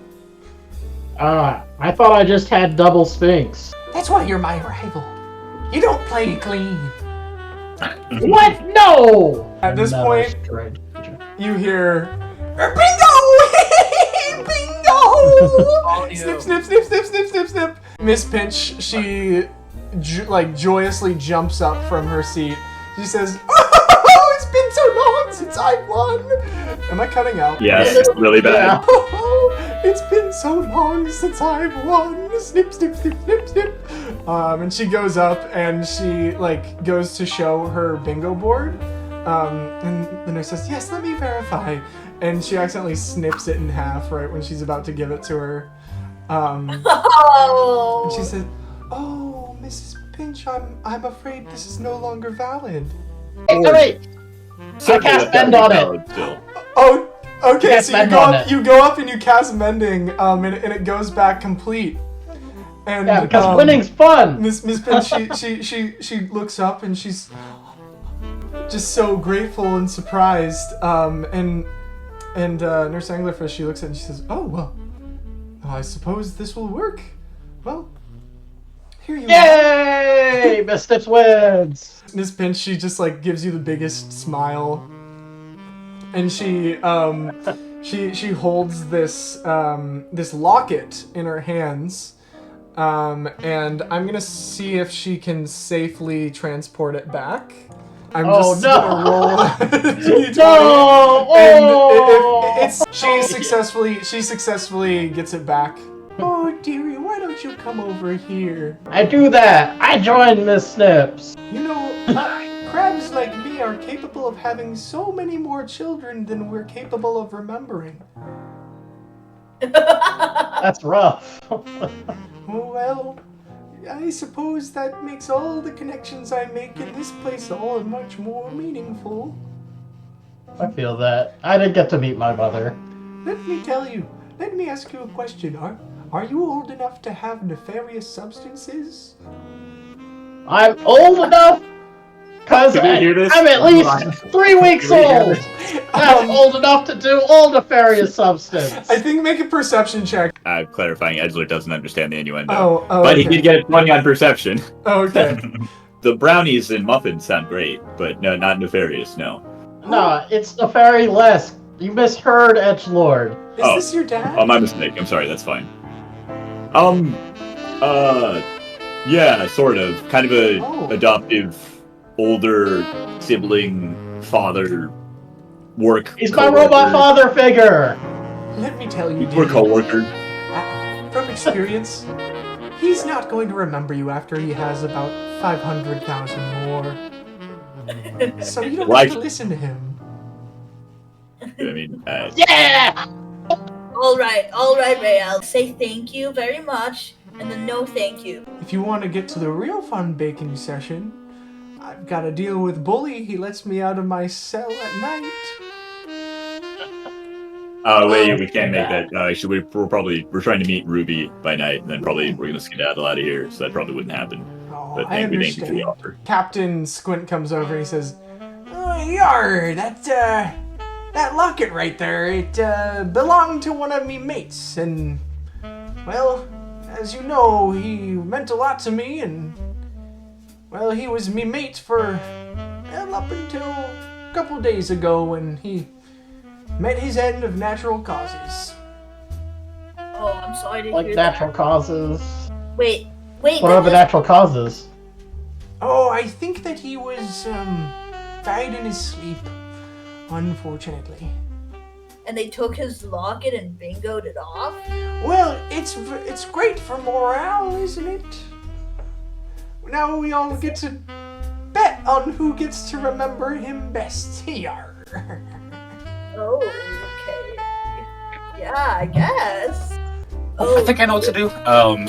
I thought I just had double Sphinx. That's why you're my rival. You don't play clean. What? No! At this Another point, strange- you hear bingo! Bingo! Snip, snip, snip, snip, snip, snip, snip. Miss Pinch, she joyously jumps up from her seat. She says, "Oh, it's been so long since I've won." Am I cutting out? Yes, it's really bad. Oh, it's been so long since I've won. Snip, snip, snip, snip, snip. And she goes up and she goes to show her bingo board. And the nurse says, "Yes, let me verify." And she accidentally snips it in half right when she's about to give it to her. And she said, "Oh, Mrs. Pinch, I'm afraid this is no longer valid." Hey, wait! I cast Bend on it. Still. Oh, okay. Cast So you Mend go up and you cast Mending, and it goes back complete. And Yeah, because winning's fun! Miss Pinch, she looks up and she's just so grateful and surprised. And Nurse Anglerfish, she looks at it and she says, "Oh, well, I suppose this will work. Well, here you are." Yay! Miss Stips wins! Miss Pinch, she just gives you the biggest smile. And she holds this locket in her hands. And I'm gonna see if she can safely transport it back. I'm just gonna roll D20. No! And she successfully gets it back. "Oh, dearie, why don't you come over here? I do that! I join Miss Snips! You know, crabs like me are capable of having so many more children than we're capable of remembering." That's rough. Well, I suppose that makes all the connections I make in this place all much more meaningful. I feel that. I didn't get to meet my mother. Let me ask you a question. Are you old enough to have nefarious substances? I'm old enough? Cause Did you hear this? I'm at least 3 weeks old! I'm old enough to do all nefarious substance! I think make a perception check. Clarifying, Edgeler doesn't understand the innuendo. Oh, but okay. he did get 20 on perception. Oh, okay. The brownies and muffins sound great, but no, not nefarious, no. Nah, it's nefarious. You misheard, Edgelord. Is this your dad? Oh, my mistake. I'm sorry, that's fine. Yeah, sort of. Kind of a adoptive, older sibling, father, work. He's my robot father figure! Let me tell you, We're co-worker. from experience, he's not going to remember you after he has about 500,000 more. So you don't have to listen to him. I mean, Yeah! All right, Ray. I'll say thank you very much, and then no thank you. If you want to get to the real fun baking session, I've got a deal with Bully. He lets me out of my cell at night. wait, we can't make that. Actually, we're trying to meet Ruby by night, and then probably we're gonna skedaddle out of here, so that probably wouldn't happen. Oh, But I thank you for understand. the offer. Captain Squint comes over and he says, "Oh, yar, that locket right there, it belonged to one of me mates, and, well, as you know, he meant a lot to me, and, well, he was me mate for, well, up until a couple days ago when he met his end of natural causes." Oh, I'm sorry to Like hear natural that. causes. Wait. What are the natural causes? Oh, I think that he was, died in his sleep, unfortunately. And they took his locket and bingoed it off? Well, it's great for morale, isn't it? Now we all get to bet on who gets to remember him best. Yar. Oh, okay. Yeah, I guess. I think I know what to do.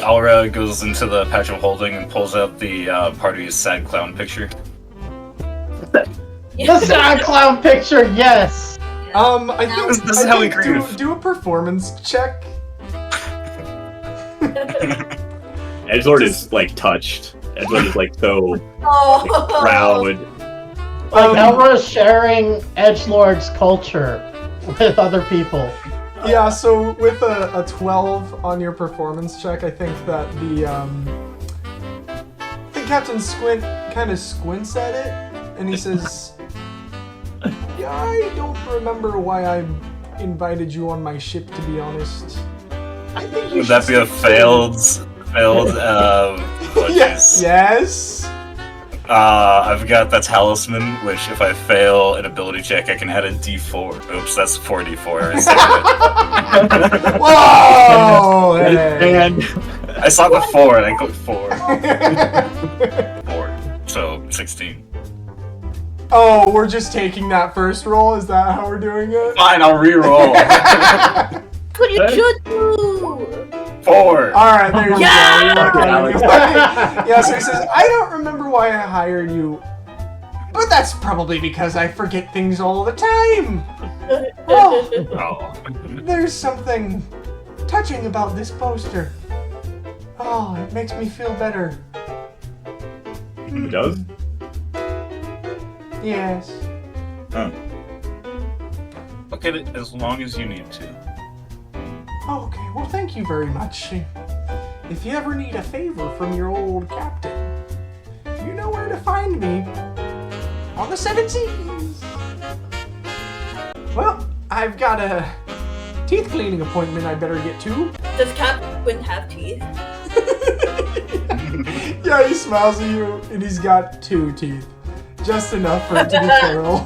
Aura goes into the patch of holding and pulls out the party's sad clown picture. The sad clown picture, yes! I think This is how we grieve. do a performance check. Edgelord is touched. Edgelord is so Oh. proud. Like, Elra's sharing Edgelord's culture with other people. Yeah, so with a 12 on your performance check, I think that Captain Squint kind of squints at it, and he says, "Yeah, I don't remember why I invited you on my ship, to be honest. I think you Would should that be a stick to-" failed, Yes. Yes. I've got the talisman, which if I fail an ability check, I can add a D4. Oops, that's 4D4. I said Whoa! Hey. And I saw the 4 and I clicked 4. 4. So 16. Oh, we're just taking that first roll? Is that how we're doing it? Fine, I'll re-roll. What you should do? 4. Alright, there you Yeah! go. Okay, Alex. Yeah, so he says, I don't remember why I hired you, but that's probably because I forget things all the time. Oh, Oh. there's something touching about this poster. Oh, it makes me feel better. it does? Yes. Huh. Okay, as long as you need to. Okay, well, thank you very much. If you ever need a favor from your old captain, you know where to find me. On the 7 seas. Well, I've got a teeth cleaning appointment I better get to. Does Captain Squint have teeth? Yeah, he smiles at you, and he's got 2 teeth. Just enough for it to be feral.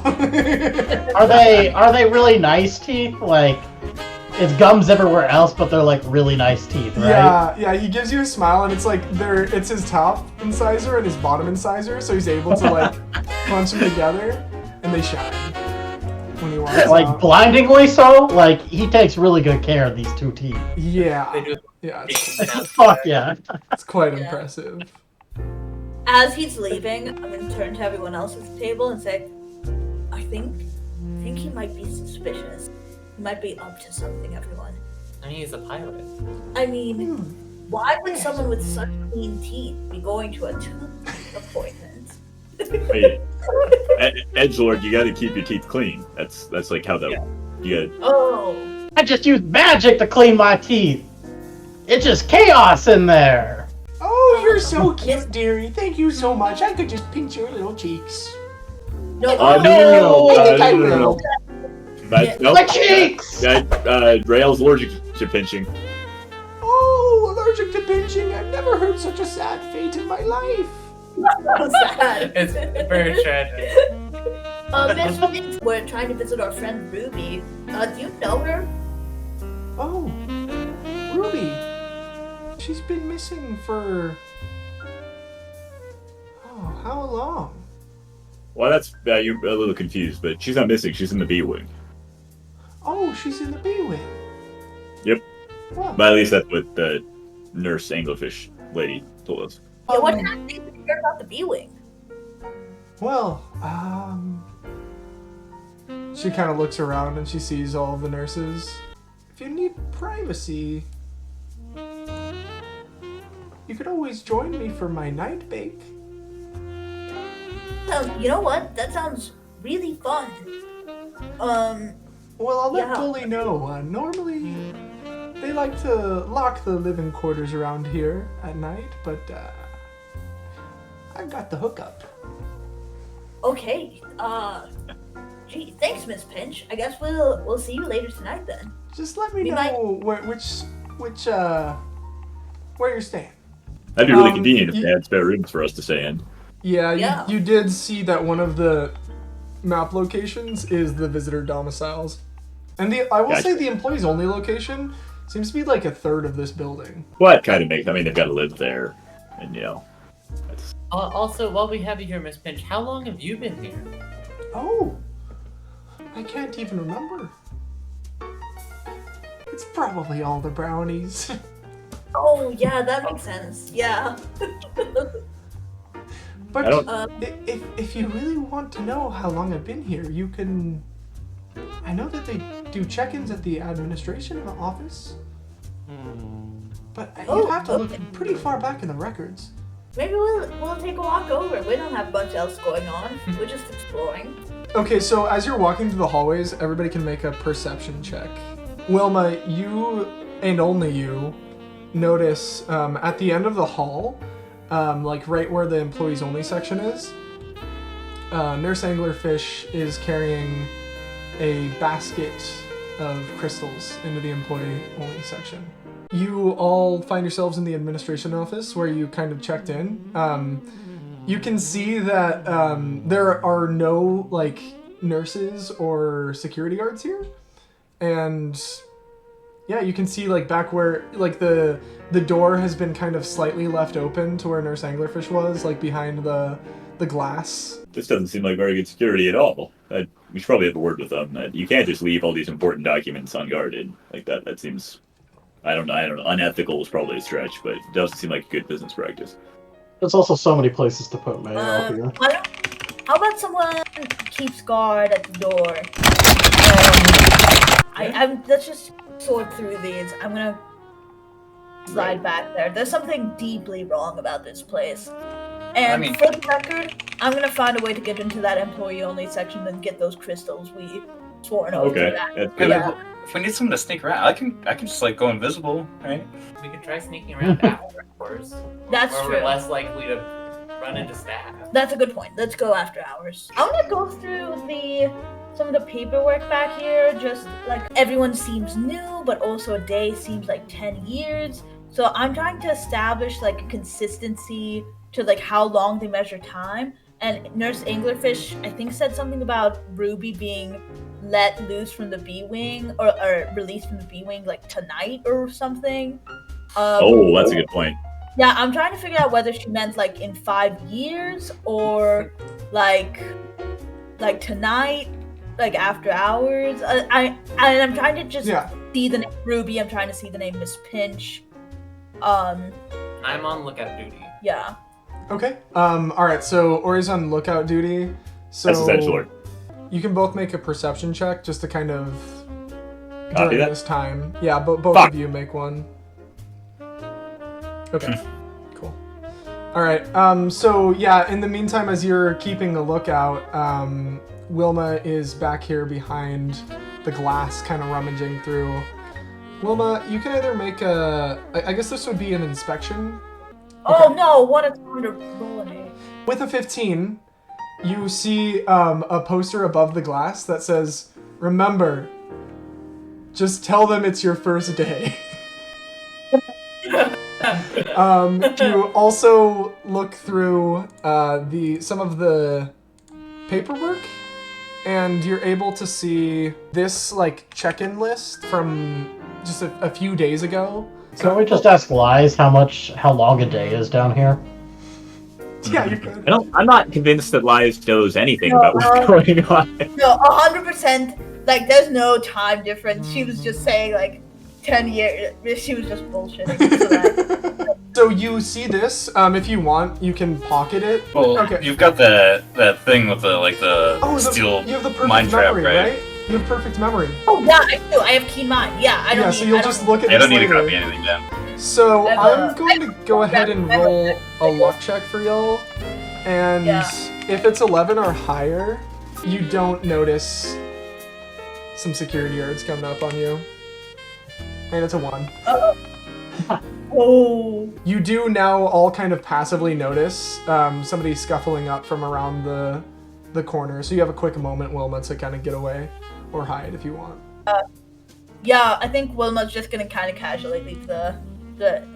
Are they really nice teeth? Like, it's gums everywhere else, but they're like really nice teeth, right? Yeah, he gives you a smile, and it's like it's his top incisor and his bottom incisor, so he's able to like punch them together, and they shine when he walks Like out. blindingly so. Like he takes really good care of these 2 teeth. They Yeah, do yeah, Fuck yeah. it's quite Yeah. impressive. As he's leaving, I'm gonna turn to everyone else at the table and say, I think he might be suspicious. He might be up to something, everyone. I mean, he's a pilot. I mean, why would someone with such clean teeth be going to a tooth appointment? Wait, Edgelord, you gotta keep your teeth clean. That's like how that. You gotta. Oh, I just used magic to clean my teeth. It's just chaos in there. Oh, you're so cute, dearie. Thank you so much. I could just pinch your little cheeks. no, No. I think I will. But, My cheeks! Rael's allergic to pinching. Oh, allergic to pinching. I've never heard such a sad fate in my life. so sad. It's very tragic. Miss, we're trying to visit our friend Ruby. Do you know her? Oh, Ruby. She's been missing for... Oh, how long? Well, that's you're a little confused, but she's not missing. She's in the B wing. Oh, she's in the B-Wing. Yep. Well, But at least that's what the nurse anglerfish lady told us. Yeah, what happened to hear about the B-Wing? well, She kind of looks around and she sees all of the nurses. If you need privacy, you could always join me for my night bake. You know what? That sounds really fun. Well, I'll let Yeah. Bully know. Normally, they like to lock the living quarters around here at night, but I've got the hookup. Okay. Gee, thanks, Miss Pinch. I guess we'll see you later tonight then. Just let me We know where you're staying. That'd be really Um, convenient if you- they had spare rooms for us to stay in. Yeah, Yeah. You did see that one of the map locations is the visitor domiciles. And I will Gotcha. say the employees only location seems to be like a third of this building. What kind of makes? I mean, they've got to live there, and that's, Also, while we have you here, Miss Pinch, how long have you been here? Oh, I can't even remember. It's probably all the brownies. Oh, yeah, that makes sense. Yeah. But I don't- if you really want to know how long I've been here, you can... I know that they do check-ins at the administration office. But you have to look pretty far back in the records. Maybe we'll take a walk over. We don't have much else going on. We're just exploring. Okay, so as you're walking through the hallways, everybody can make a perception check Wilma, you and only you notice at the end of the hall, like right where the employees only section is, Nurse Anglerfish is carrying a basket of crystals into the employee only section. You all find yourselves in the administration office where you kind of checked in. You can see that there are no like nurses or security guards here, and yeah, you can see like back where like the door has been kind of slightly left open to where Nurse Anglerfish was, like behind the glass. This doesn't seem like very good security at all. We should probably have a word with them. You can't just leave all these important documents unguarded like that. That seems, I don't know. Unethical is probably a stretch, but it doesn't seem like a good business practice. There's also so many places to put mail here. How about someone keeps guard at the door? Let's just sort through these. I'm gonna slide back there. There's something deeply wrong about this place. And for the record, I'm gonna find a way to get into that employee-only section and get those crystals we swore an oath to that. Yeah. If we need someone to sneak around, I can just like go invisible, right? We could try sneaking around after hours. That's where true. We're less likely to run into staff. That's a good point. Let's go after hours. I want to go through some of the paperwork back here. Just like everyone seems new, but also a day seems like 10 years. So I'm trying to establish like a consistency to like how long they measure time. And Nurse Anglerfish, I think, said something about Ruby being let loose from the B-Wing or released from the B-Wing like tonight or something. That's a good point. Yeah, I'm trying to figure out whether she meant like in 5 years or like tonight, like after hours. I'm trying to just see the name Ruby. I'm trying to see the name Miss Pinch. I'm on lookout duty. Yeah. Okay. All right. So Ori's on lookout duty. So That's essential. You can both make a perception check just to kind of Copy during that. this time. Yeah, both of you make one. Okay. Cool. All right. So yeah, in the meantime, as you're keeping a lookout, Wilma is back here behind the glass, kind of rummaging through. Wilma, you can either make I guess this would be an inspection. Oh no! What a time to roll it. With a 15, you see a poster above the glass that says, "Remember, just tell them it's your first day." You also look through some of the paperwork, and you're able to see this like check-in list from just a few days ago. Can we just ask Lies how long a day is down here? Yeah, you could. I'm not convinced that Lies knows anything about what's going on. No, 100%. Like, there's no time difference. She was just saying like 10 years. She was just bullshitting. So you see this. If you want, you can pocket it. Well, okay. You've got that thing with the steel you have the perfect mind trap, memory, right? You have perfect memory. Oh yeah, I do. I have keen mind. Yeah, I don't. Yeah, so you'll just look at I this don't need to later. copy anything down. So I'm going to go ahead and roll a luck check for y'all, and if it's 11 or higher, you don't notice some security guards coming up on you. And it's a 1. Oh. You do now all kind of passively notice somebody scuffling up from around the corner, so you have a quick moment, Wilma, to kind of get away or hide if you want. Yeah, I think Wilma's just gonna kind of casually leave the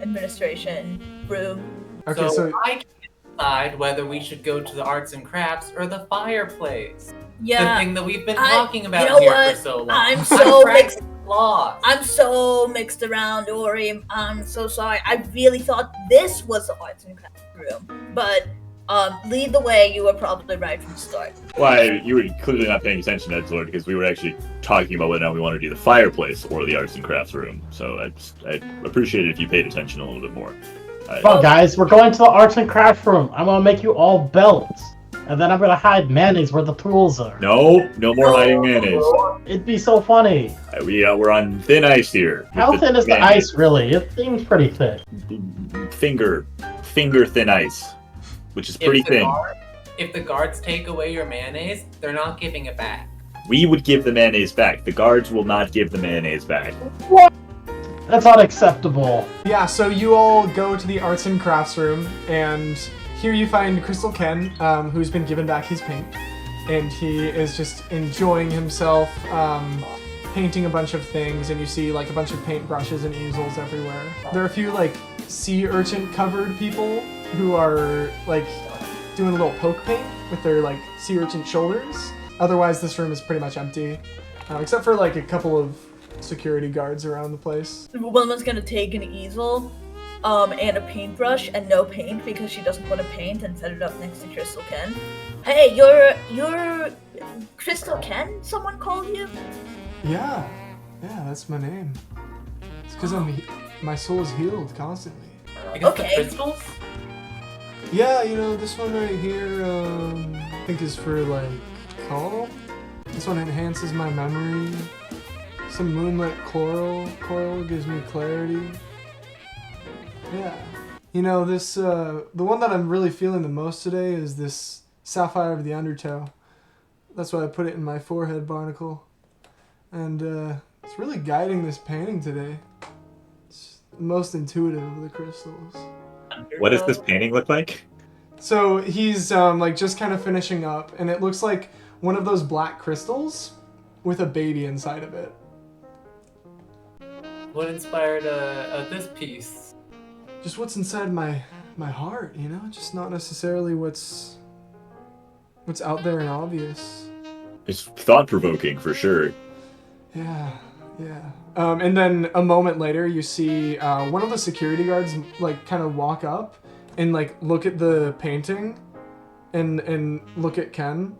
administration room. Okay, so I can decide whether we should go to the arts and crafts or the fireplace. Yeah, the thing that we've been talking about you know here what? for so long. I'm so mixed. Lost. I'm so mixed around, Ori. I'm so sorry. I really thought this was the arts and crafts room, but lead the way. You were probably right from the start. Why, you were clearly not paying attention, Edgelord, because we were actually talking about whether or not we want to do the fireplace or the arts and crafts room. So I'd appreciate it if you paid attention a little bit more. Come on, guys, we're going to the arts and crafts room. I'm gonna make you all belts, and then I'm gonna hide mayonnaise where the tools are. No more hiding mayonnaise. It'd be so funny. We're on thin ice here. How thin is the ice, really? It seems pretty thick. Finger thin ice, which is pretty thin. If the guards take away your mayonnaise, they're not giving it back. We would give the mayonnaise back. The guards will not give the mayonnaise back. What? That's unacceptable. Yeah, so you all go to the arts and crafts room, and here you find Crystal Ken, who's been given back his paint, and he is just enjoying himself, painting a bunch of things, and you see like a bunch of paint brushes and easels everywhere. There are a few like sea urchin covered people who are like doing a little poke paint with their like sea urchin shoulders. Otherwise, this room is pretty much empty, except for like a couple of security guards around the place. Wilma's gonna take an easel, and a paintbrush and no paint because she doesn't want to paint, and set it up next to Crystal Ken. Hey, you're Crystal Ken? Someone called you? Yeah, that's my name. It's because my soul is healed constantly. Because Okay. the crystals? Yeah, you know, this one right here, I think is for like calm. This one enhances my memory. Some moonlit coral gives me clarity. Yeah. You know, this, the one that I'm really feeling the most today is this Sapphire of the Undertow. That's why I put it in my forehead barnacle. And, it's really guiding this painting today. It's the most intuitive of the crystals. What does this painting look like? So he's, like, just kind of finishing up, and it looks like one of those black crystals with a baby inside of it. What inspired this piece? Just what's inside my heart, you know? Just not necessarily what's out there and obvious. It's thought-provoking, for sure. Yeah. And then a moment later, you see one of the security guards, like, kind of walk up and, like, look at the painting and look at Ken,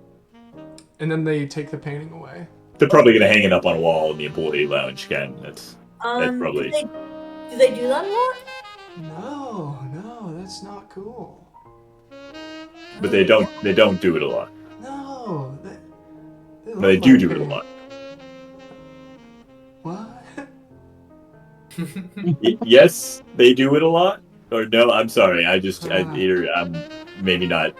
and then they take the painting away. They're probably going to hang it up on a wall in the employee lounge, Ken. That's probably... Do they do that a lot? No, that's not cool. But they don't do it a lot. No, But they do it a lot. What? Yes, they do it a lot. Or no, I'm sorry. I'm maybe not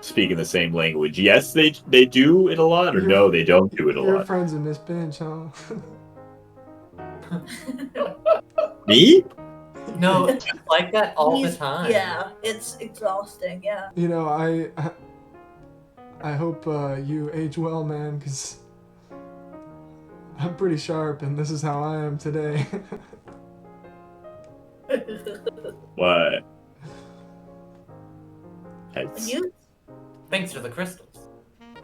speaking the same language. Yes, they do it a lot, or no, they don't do it a You're lot. friends with Miss Bench, huh? Me? No, it's like that all the time. Yeah, it's exhausting, yeah. You know, I hope you age well, man, because I'm pretty sharp, and this is how I am today. What? You? Thanks for the crystals.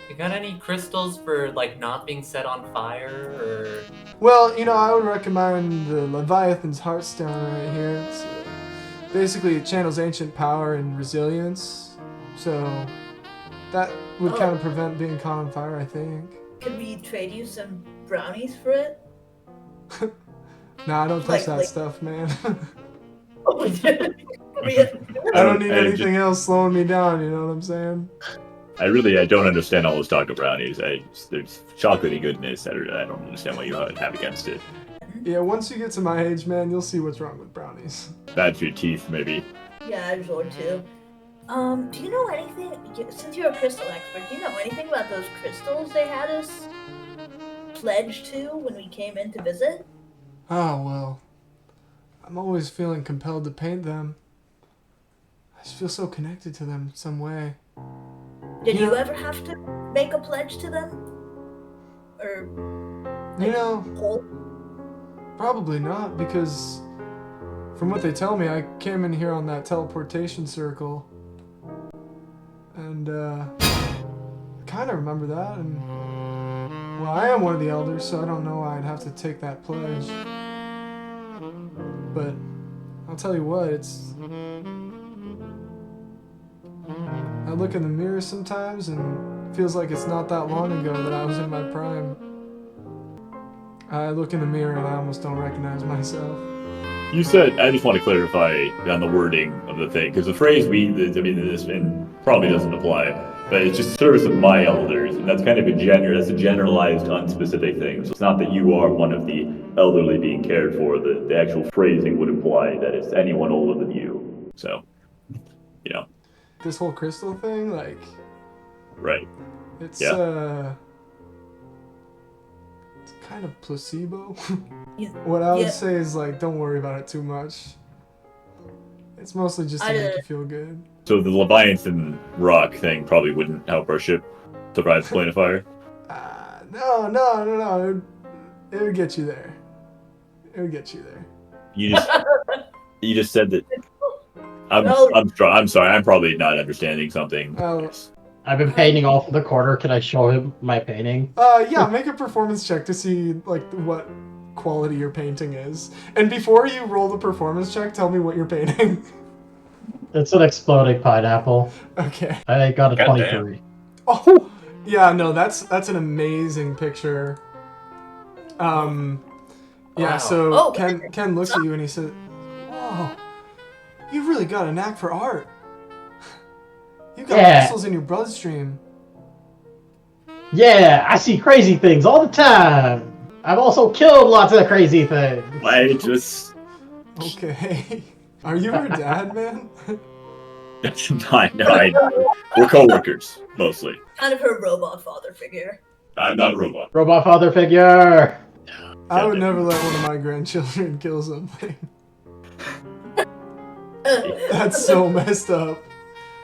You got any crystals for like not being set on fire or? Well, you know, I would recommend the Leviathan's Heartstone right here. It's, basically, it channels ancient power and resilience, so that would kind of prevent being caught on fire, I think. Could we trade you some brownies for it? Nah, I don't touch that stuff, man. I I don't need anything else slowing me down, you know what I'm saying? I don't understand all this talk of brownies. There's chocolatey goodness. I don't understand what you have against it. Yeah, once you get to my age, man, you'll see what's wrong with brownies. Bad for your teeth, maybe. Yeah, I would too. Do you know anything, since you're a crystal expert, do you know anything about those crystals they had us pledged to when we came in to visit? Oh, well, I'm always feeling compelled to paint them. I just feel so connected to them in some way. Did you ever have to make a pledge to them? Or, You know, hold? probably not, because from what they tell me, I came in here on that teleportation circle. And, I kind of remember that, and, well, I am one of the elders, so I don't know why I'd have to take that pledge. But, I'll tell you what, I look in the mirror sometimes, and it feels like it's not that long ago that I was in my prime. I look in the mirror and I almost don't recognize myself. You said, I just want to clarify on the wording of the thing, because the phrase this probably doesn't apply, but it's just service of my elders, and that's kind of that's a generalized, unspecific thing. So it's not that you are one of the elderly being cared for. The actual phrasing would imply that it's anyone older than you. So, you know. This whole crystal thing, like, Right. it's, Yeah. kind of placebo. Yeah. What I would Yeah. say is like, don't worry about it too much. It's mostly just to make you feel good. So the Leviathan rock thing probably wouldn't help our ship survive the plane of fire. No. It would get you there. It would get you there. You just said that. I'm sorry. I'm probably not understanding something. Oh. I've been painting all for the quarter. Can I show him my painting? Yeah, make a performance check to see like what quality your painting is. And before you roll the performance check, tell me what you're painting. It's an exploding pineapple. Okay. I got a Goddamn. 23. Oh, yeah, no, that's an amazing picture. Yeah, Wow. so Oh, Ken looks at you and he says, "Whoa, you've really got a knack for art. You got Yeah. pixels in your bloodstream." Yeah, I see crazy things all the time. I've also killed lots of crazy things. I just. Okay. Are you her dad, man? That's not. No, we're co-workers mostly. Kind of her robot father figure. I'm not a robot. Robot father figure. I would never let one of my grandchildren kill something. That's so messed up.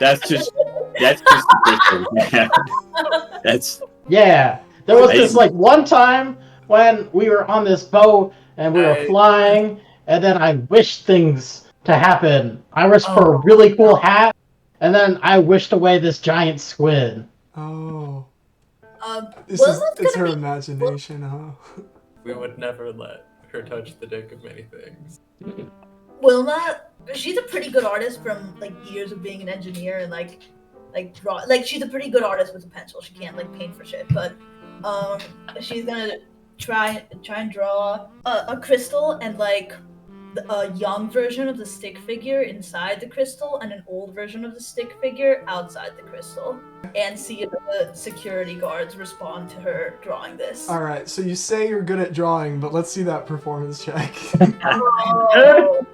That's just the man. That's Yeah, there was this like one time when we were on this boat and we were flying, and then I wished things to happen. I wished for a really cool hat, and then I wished away this giant squid. Oh. It's Wilma's her gonna be imagination, huh? We would never let her touch the dick of many things. Wilma. She's a pretty good artist from like years of being an engineer and like draw. Like she's a pretty good artist with a pencil. She can't like paint for shit, but she's gonna try and draw a crystal and like a young version of the stick figure inside the crystal and an old version of the stick figure outside the crystal, and see if the security guards respond to her drawing this. All right, so you say you're good at drawing, but let's see that performance check. Oh.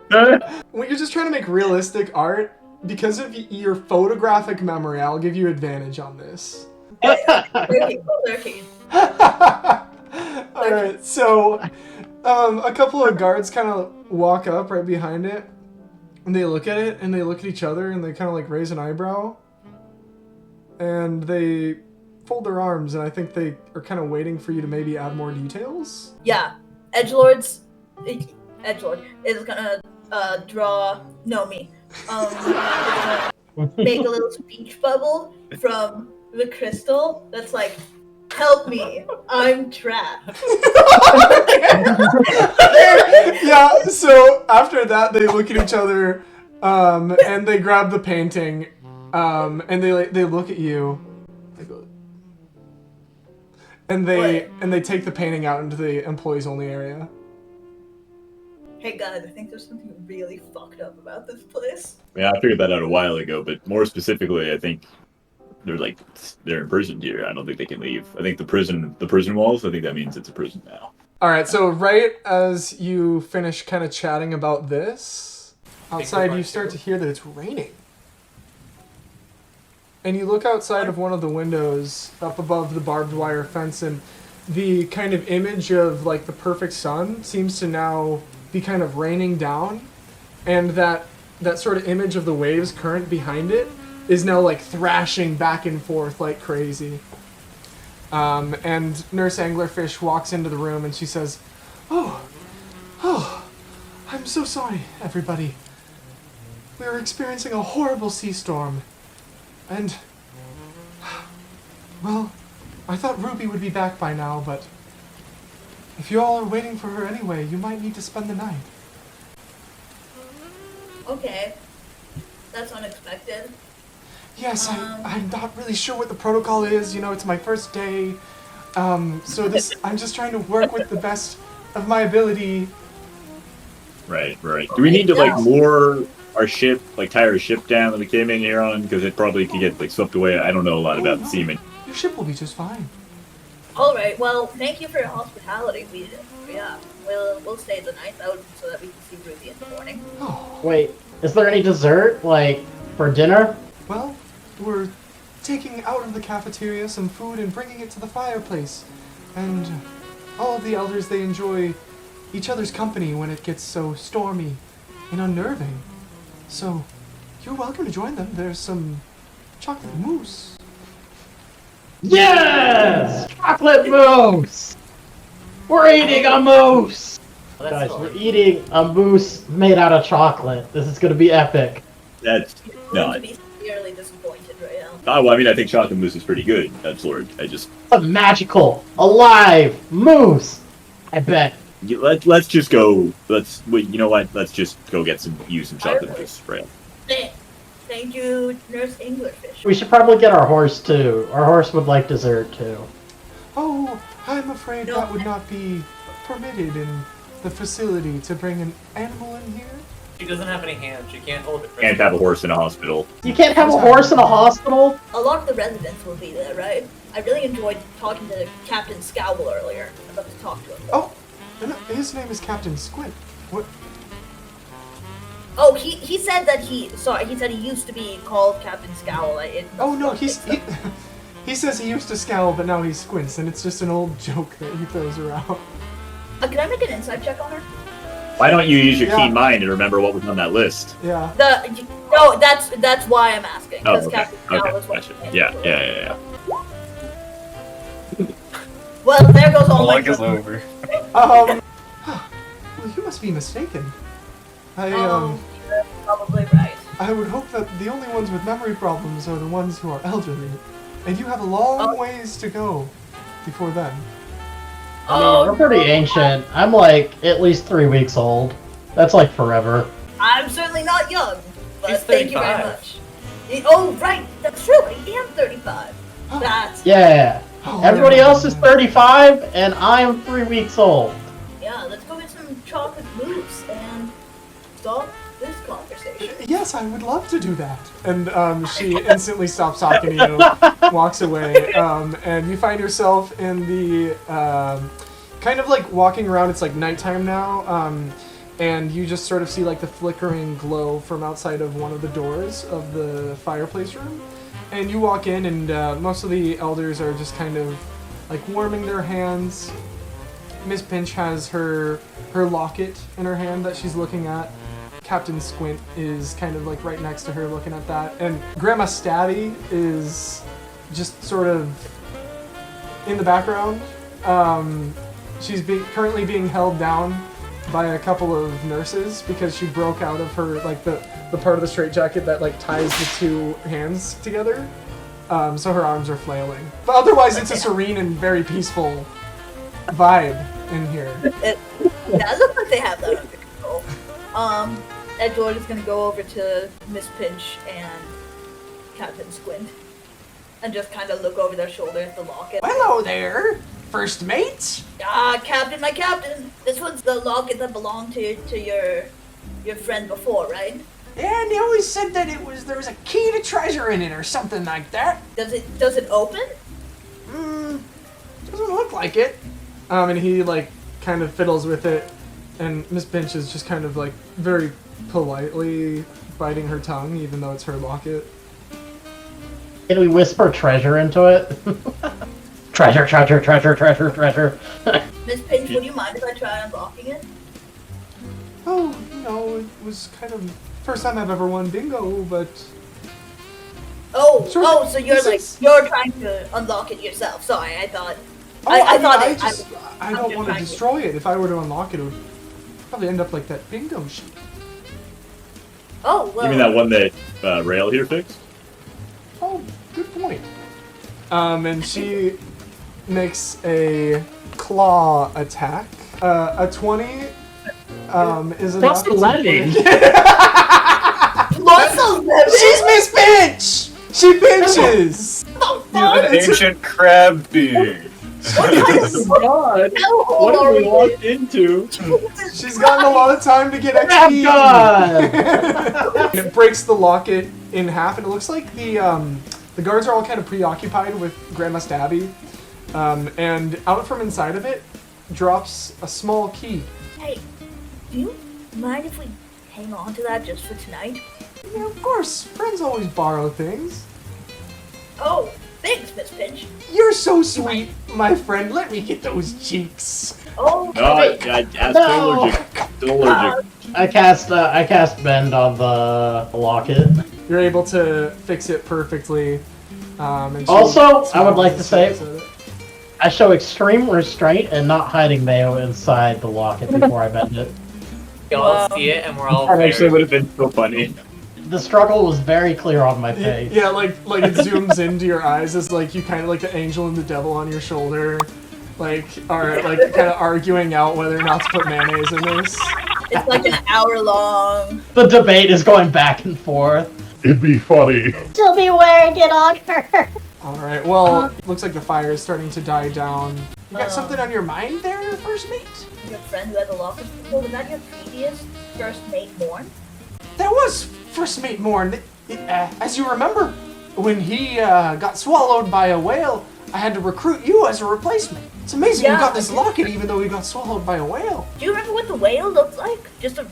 When you're just trying to make realistic art, because of your photographic memory, I'll give you advantage on this. Lurking. Alright, so a couple of guards kind of walk up right behind it, and they look at it, and they look at each other, and they kind of like raise an eyebrow, and they fold their arms, and I think they are kind of waiting for you to maybe add more details. Yeah, Edgelord is gonna draw. No, me. Make a little speech bubble from the crystal that's like, "Help me, I'm trapped." Yeah, so after that, they look at each other, and they grab the painting, and they look at you, and they take the painting out into the employees only area. Hey guys, I think there's something really fucked up about this place. Yeah, I figured that out a while ago, but more specifically, I think they're imprisoned here. I don't think they can leave. I think the prison walls, I think that means it's a prison now. Alright, so right as you finish kind of chatting about this, outside you start to hear that it's raining. And you look outside of one of the windows up above the barbed wire fence, and the kind of image of like the perfect sun seems to now be kind of raining down, and that sort of image of the waves current behind it is now like thrashing back and forth like crazy. And Nurse Anglerfish walks into the room and she says, Oh, I'm so sorry, everybody. We are experiencing a horrible sea storm. And, well, I thought Ruby would be back by now, but if you all are waiting for her anyway, you might need to spend the night. Okay, that's unexpected. Yes, I'm not really sure what the protocol is. You know, it's my first day. I'm just trying to work with the best of my ability. Right. Do we need to like moor our ship, like tie our ship down that we came in here on? Because it probably could get like swept away. I don't know a lot about the seamen. Your ship will be just fine. All right. Well, thank you for your hospitality. We'll stay the night out so that we can see Ruby in the morning. Oh, Wait, is there any dessert, like, for dinner? well, we're taking out of the cafeteria some food and bringing it to the fireplace. And all of the elders, they enjoy each other's company when it gets so stormy and unnerving. So, you're welcome to join them. There's some chocolate mousse. Yes! Chocolate mousse! We're eating a mousse! Well, Guys, that's we're eating a mousse made out of chocolate. This is gonna be epic. That's I'm going to not. be severely disappointed right now. Oh, well, I mean, I think chocolate mousse is pretty good. That's Lord. I just A magical, alive mousse! I bet. let's just go. Wait, you know what? Let's just go get some chocolate mousse. Right. Thank you, Nurse Englishfish. We should probably get our horse too. Our horse would like dessert too. Oh, I'm afraid No. that would not be permitted in the facility to bring an animal in here. She doesn't have any hands. She can't hold it. Can't have a horse in a hospital. You can't have a horse in a hospital? A lot of the residents will be there, right? I really enjoyed talking to Captain Scowl earlier. I'd love to talk to him. Oh, and his name is Captain Squint. What? Oh, he said that he said he used to be called Captain Scowl. Oh no, he says he used to scowl, but now he squints, and it's just an old joke that he throws around. Can I make an insight check on her? Why don't you use your Yeah. keen mind and remember what was on that list? Yeah. No, that's why I'm asking. Oh, Because okay. Captain Scowl Okay. is one. Gotcha. Yeah. Well, there goes The all my. luck is over. Well, you must be mistaken. You're probably right. I would hope that the only ones with memory problems are the ones who are elderly, and you have a long ways to go before then. I mean, we're pretty ancient. I'm like at least 3 weeks old. That's like forever. I'm certainly not young, but He's thank you very 35. much. Oh, right, that's true. I am 35. That's Yeah. Oh, Everybody else is 35, and I am 3 weeks old. yeah. Let's go get some chocolate mousse and stop this conversation. Yes, I would love to do that. And she instantly stops talking to you, walks away, and you find yourself in the kind of like walking around. It's like nighttime now, and you just sort of see like the flickering glow from outside of one of the doors of the fireplace room. And you walk in, and most of the elders are just kind of like warming their hands. Miss Pinch has her locket in her hand that she's looking at. Captain Squint is kind of like right next to her looking at that. And Grandma Stabby is just sort of in the background. She's currently being held down by a couple of nurses because she broke out of her, like the part of the straitjacket that like ties the two hands together. So her arms are flailing. But otherwise it's a serene and very peaceful vibe in here. Yeah, it looks like they have that under control. Edward is gonna go over to Miss Pinch and Captain Squint and just kind of look over their shoulder at the locket. Hello there, first mates. Captain, my captain. This one's the locket that belonged to your friend before, right? And they always said that there was a key to treasure in it or something like that. Does it open? Doesn't look like it. And he like kind of fiddles with it, and Miss Pinch is just kind of like very politely biting her tongue, even though it's her locket. Can we whisper treasure into it? Treasure, treasure, treasure, treasure, treasure. Miss Pinch, would you mind if I try unlocking it? Oh, it was kind of first time I've ever won bingo, but Oh, Sure. so you're This you're trying to unlock it yourself. Sorry, I thought. oh, I mean, thought I it. just I I'm don't just want to trying to- destroy it. If I were to unlock it, it would probably end up like that bingo sheet. Oh well. You mean that one that Rail here fixed? Oh, good point. And she makes a claw attack. A 20 is enough. Plus 11. Plus 11? She's Miss Pinch! She pinches! An ancient crab being. God! How What old have are we we? walked into? She's gotten a lot of time to get XP. And it breaks the locket in half, and it looks like the guards are all kind of preoccupied with Grandma Stabby. And out from inside of it drops a small key. Hey, do you mind if we hang on to that just for tonight? Yeah, of course, friends always borrow things. Oh, Thanks, Miss Pinch. You're so sweet, my friend. Let me get those cheeks. Oh, No, I still allergic. Still allergic. I cast Bend on the locket. You're able to fix it perfectly. And she Also, I would like to say, smiles at it. I show extreme restraint and not hiding mayo inside the locket before I bend it. We all see it, and we're all That actually very... would have been so funny. The struggle was very clear on my face. Yeah, like it zooms into your eyes as like you kind of like the angel and the devil on your shoulder, like are like kind of arguing out whether or not to put mayonnaise in this. it's like an hour long. The debate is going back and forth. It'd be funny. She'll be wearing it on her. All right, well, looks like the fire is starting to die down. You got something on your mind there, first mate? Your friend who had the locket before, was that your previous first mate Morn? That was first mate Morn. As you remember, when he got swallowed by a whale, I had to recruit you as a replacement. It's amazing you got this locket even though he got swallowed by a whale. Do you remember what the whale looked like? Just a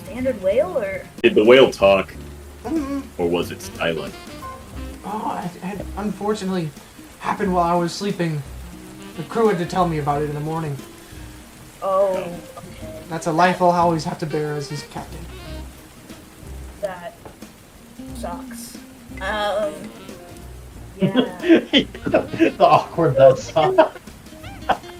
standard whale, or? Did the whale talk? Mm-hmm. Or was it silent? Oh, it unfortunately happened while I was sleeping. The crew had to tell me about it in the morning. Oh, okay. That's a life I'll always have to bear as his captain. That sucks. Yeah. The awkward that song.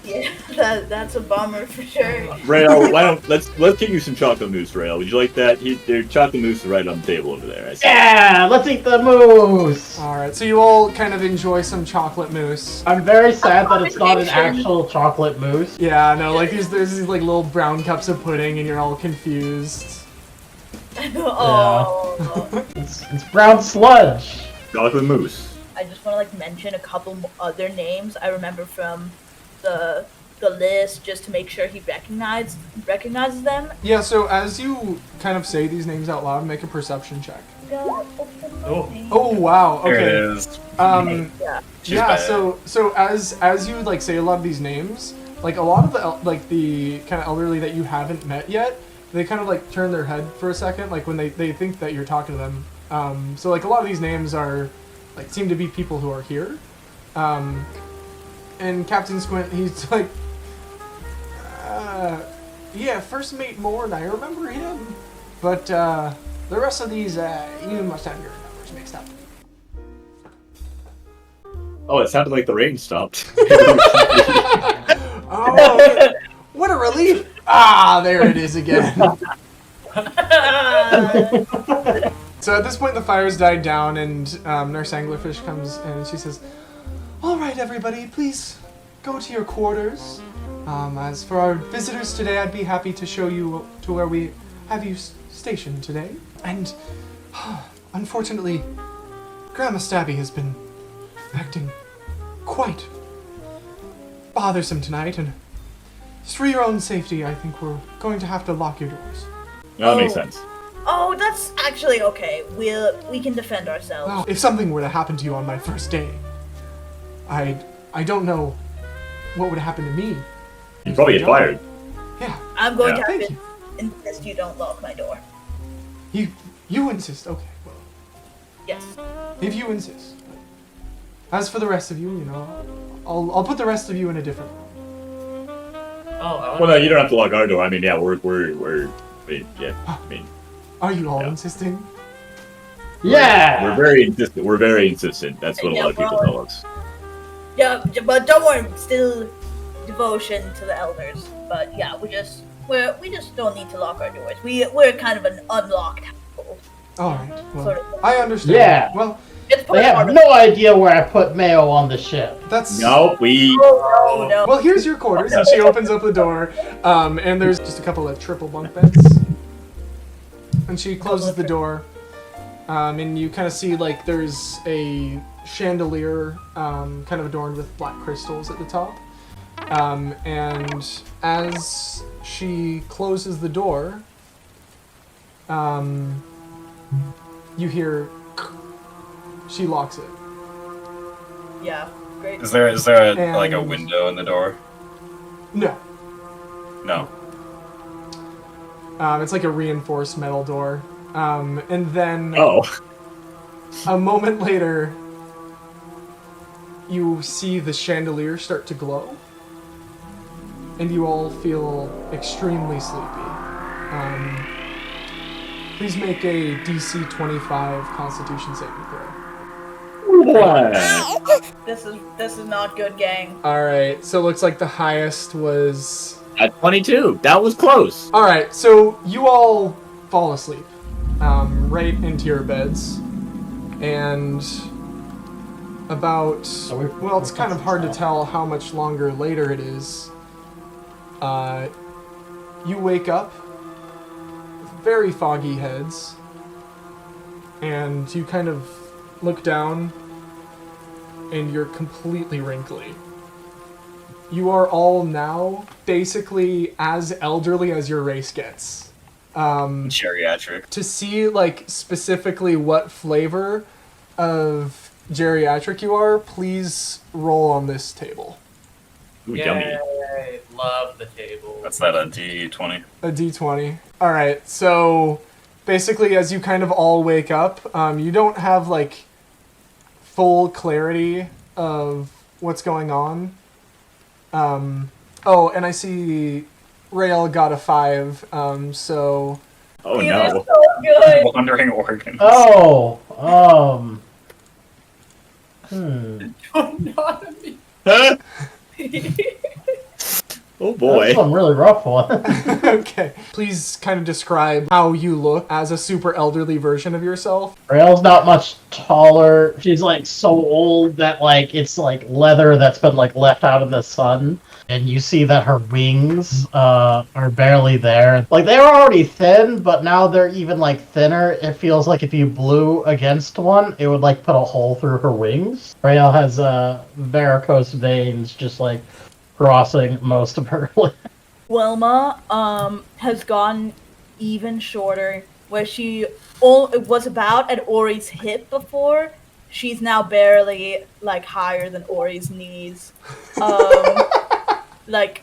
Yeah, that's a bummer for sure. Rail, why don't let's give you some chocolate mousse, Rail. Would you like that? There's chocolate mousse right on the table over there. I see. Yeah, let's eat the mousse. All right, so you all kind of enjoy some chocolate mousse. I'm very sad that it's not an actual chocolate mousse. Yeah, no, like there's these like little brown cups of pudding, and you're all confused. Oh. It's brown sludge. Chocolate mousse. I just want to like mention a couple other names I remember from the list just to make sure he recognizes them. Yeah, so as you kind of say these names out loud, make a perception check. Oh wow, okay. There it is. Yeah. She's Yeah, bad. so as you like say a lot of these names, like a lot of the kind of elderly that you haven't met yet, they kind of like turn their head for a second, like when they think that you're talking to them. So like a lot of these names are like seem to be people who are here. And Captain Squint, he's like, yeah, first mate Morn, I remember him, but the rest of these, you must have your numbers mixed up. Oh, it sounded like the rain stopped. Oh, what a relief! Ah, there it is again. So at this point, the fire's died down, and Nurse Anglerfish comes and she says, "All right, everybody, please go to your quarters. As for our visitors today, I'd be happy to show you to where we have you stationed today. And unfortunately, Grandma Stabby has been acting quite bothersome tonight, and just for your own safety, I think we're going to have to lock your doors." No, that makes sense. Oh, that's actually okay. We can defend ourselves. Well, if something were to happen to you on my first day, I don't know what would happen to me. You'd probably get fired. Yeah, I'm going to thank have you. to insist you don't lock my door. You insist. Okay, well, Yes. if you insist. As for the rest of you, you know, I'll put the rest of you in a different room. Oh, Well, no, you don't have to lock our door. I mean, yeah, yeah. I mean, Are you all Yeah. insisting? Yeah. we're very insistent. We're very insistent. That's what a Yeah, lot of people well, tell us. Yeah, but don't worry. Still devotion to the elders. But yeah, we just don't need to lock our doors. We're kind of an unlocked household. All right. Well, Sort of. I understand. Yeah. Well, It's They have part of no idea where I put mayo on the ship. that's No, we. Oh, no. Well, here's your quarters, and she opens up the door, and there's just a couple of triple bunk beds. And she closes the door, and you kind of see, like, there's a chandelier, kind of adorned with black crystals at the top. And as she closes the door, you hear... She locks it. Yeah, great. Is there like a And- window in the door? No. No. It's like a reinforced metal door. And then Oh. a moment later, you see the chandelier start to glow, and you all feel extremely sleepy. Please make a DC 25 Constitution saving throw. What? This is not good, gang. Alright, so it looks like the highest was... At 22. That was close. Alright, so you all fall asleep right into your beds, and about... Well, it's kind of hard to tell how much longer later it is. You wake up with very foggy heads, and you kind of look down, and you're completely wrinkly. You are all now basically as elderly as your race gets. Geriatric. To see, like, specifically what flavor of geriatric you are, please roll on this table. Ooh, yummy. Yay, love the table. That's not a D20. A D20. Alright, so basically as you kind of all wake up, you don't have, like, full clarity of what's going on. Oh, and I see Rael got a 5, so... Oh He no. was so good. Wandering organs. Oh, Not a me. Oh boy. That's one really rough one. Okay. Please kind of describe how you look as a super elderly version of yourself. Rael's not much taller. She's like so old that like it's like leather that's been like left out in the sun. And you see that her wings are barely there. Like they were already thin, but now they're even like thinner. It feels like if you blew against one, it would like put a hole through her wings. Rael has varicose veins just like crossing most of her. Wilma has gone even shorter, where she was about at Ori's hip before. She's now barely like higher than Ori's knees. Like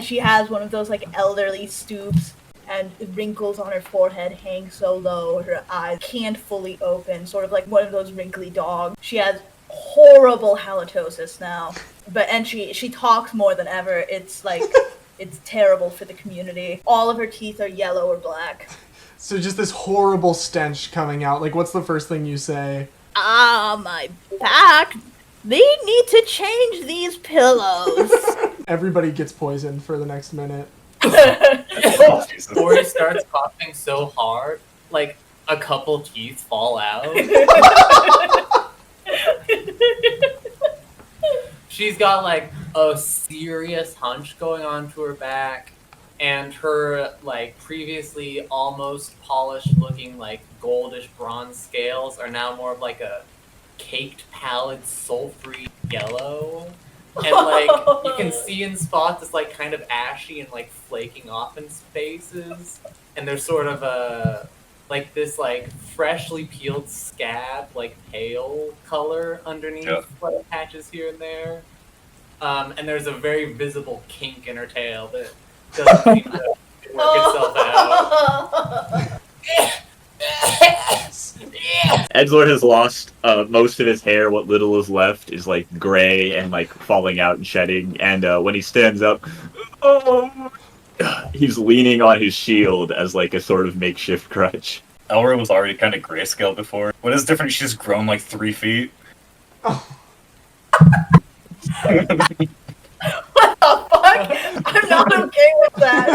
she has one of those like elderly stoops, and wrinkles on her forehead hang so low her eyes can't fully open, sort of like one of those wrinkly dogs. She has horrible halitosis now, and she talks more than ever. It's like it's terrible for the community. All of her teeth are yellow or black. So just this horrible stench coming out. Like, what's the first thing you say? My back. They need to change these pillows. Everybody gets poisoned for the next minute. Ori starts coughing so hard, like a couple teeth fall out. She's got like a serious hunch going on to her back, and her like previously almost polished looking like goldish bronze scales are now more of like a caked pallid sulfury yellow. And like you can see in spots it's like kind of ashy and like flaking off in spaces, and there's sort of a like this like freshly peeled scab, like pale color underneath like patches here and there. And there's a very visible kink in her tail that doesn't seem to work itself out. Edgelord has lost most of his hair. What little is left is like gray and like falling out and shedding. And when he stands up, he's leaning on his shield as like a sort of makeshift crutch. Elra was already kind of grayscale before. What is different? She's grown like 3 feet. What the fuck? I'm not okay with that.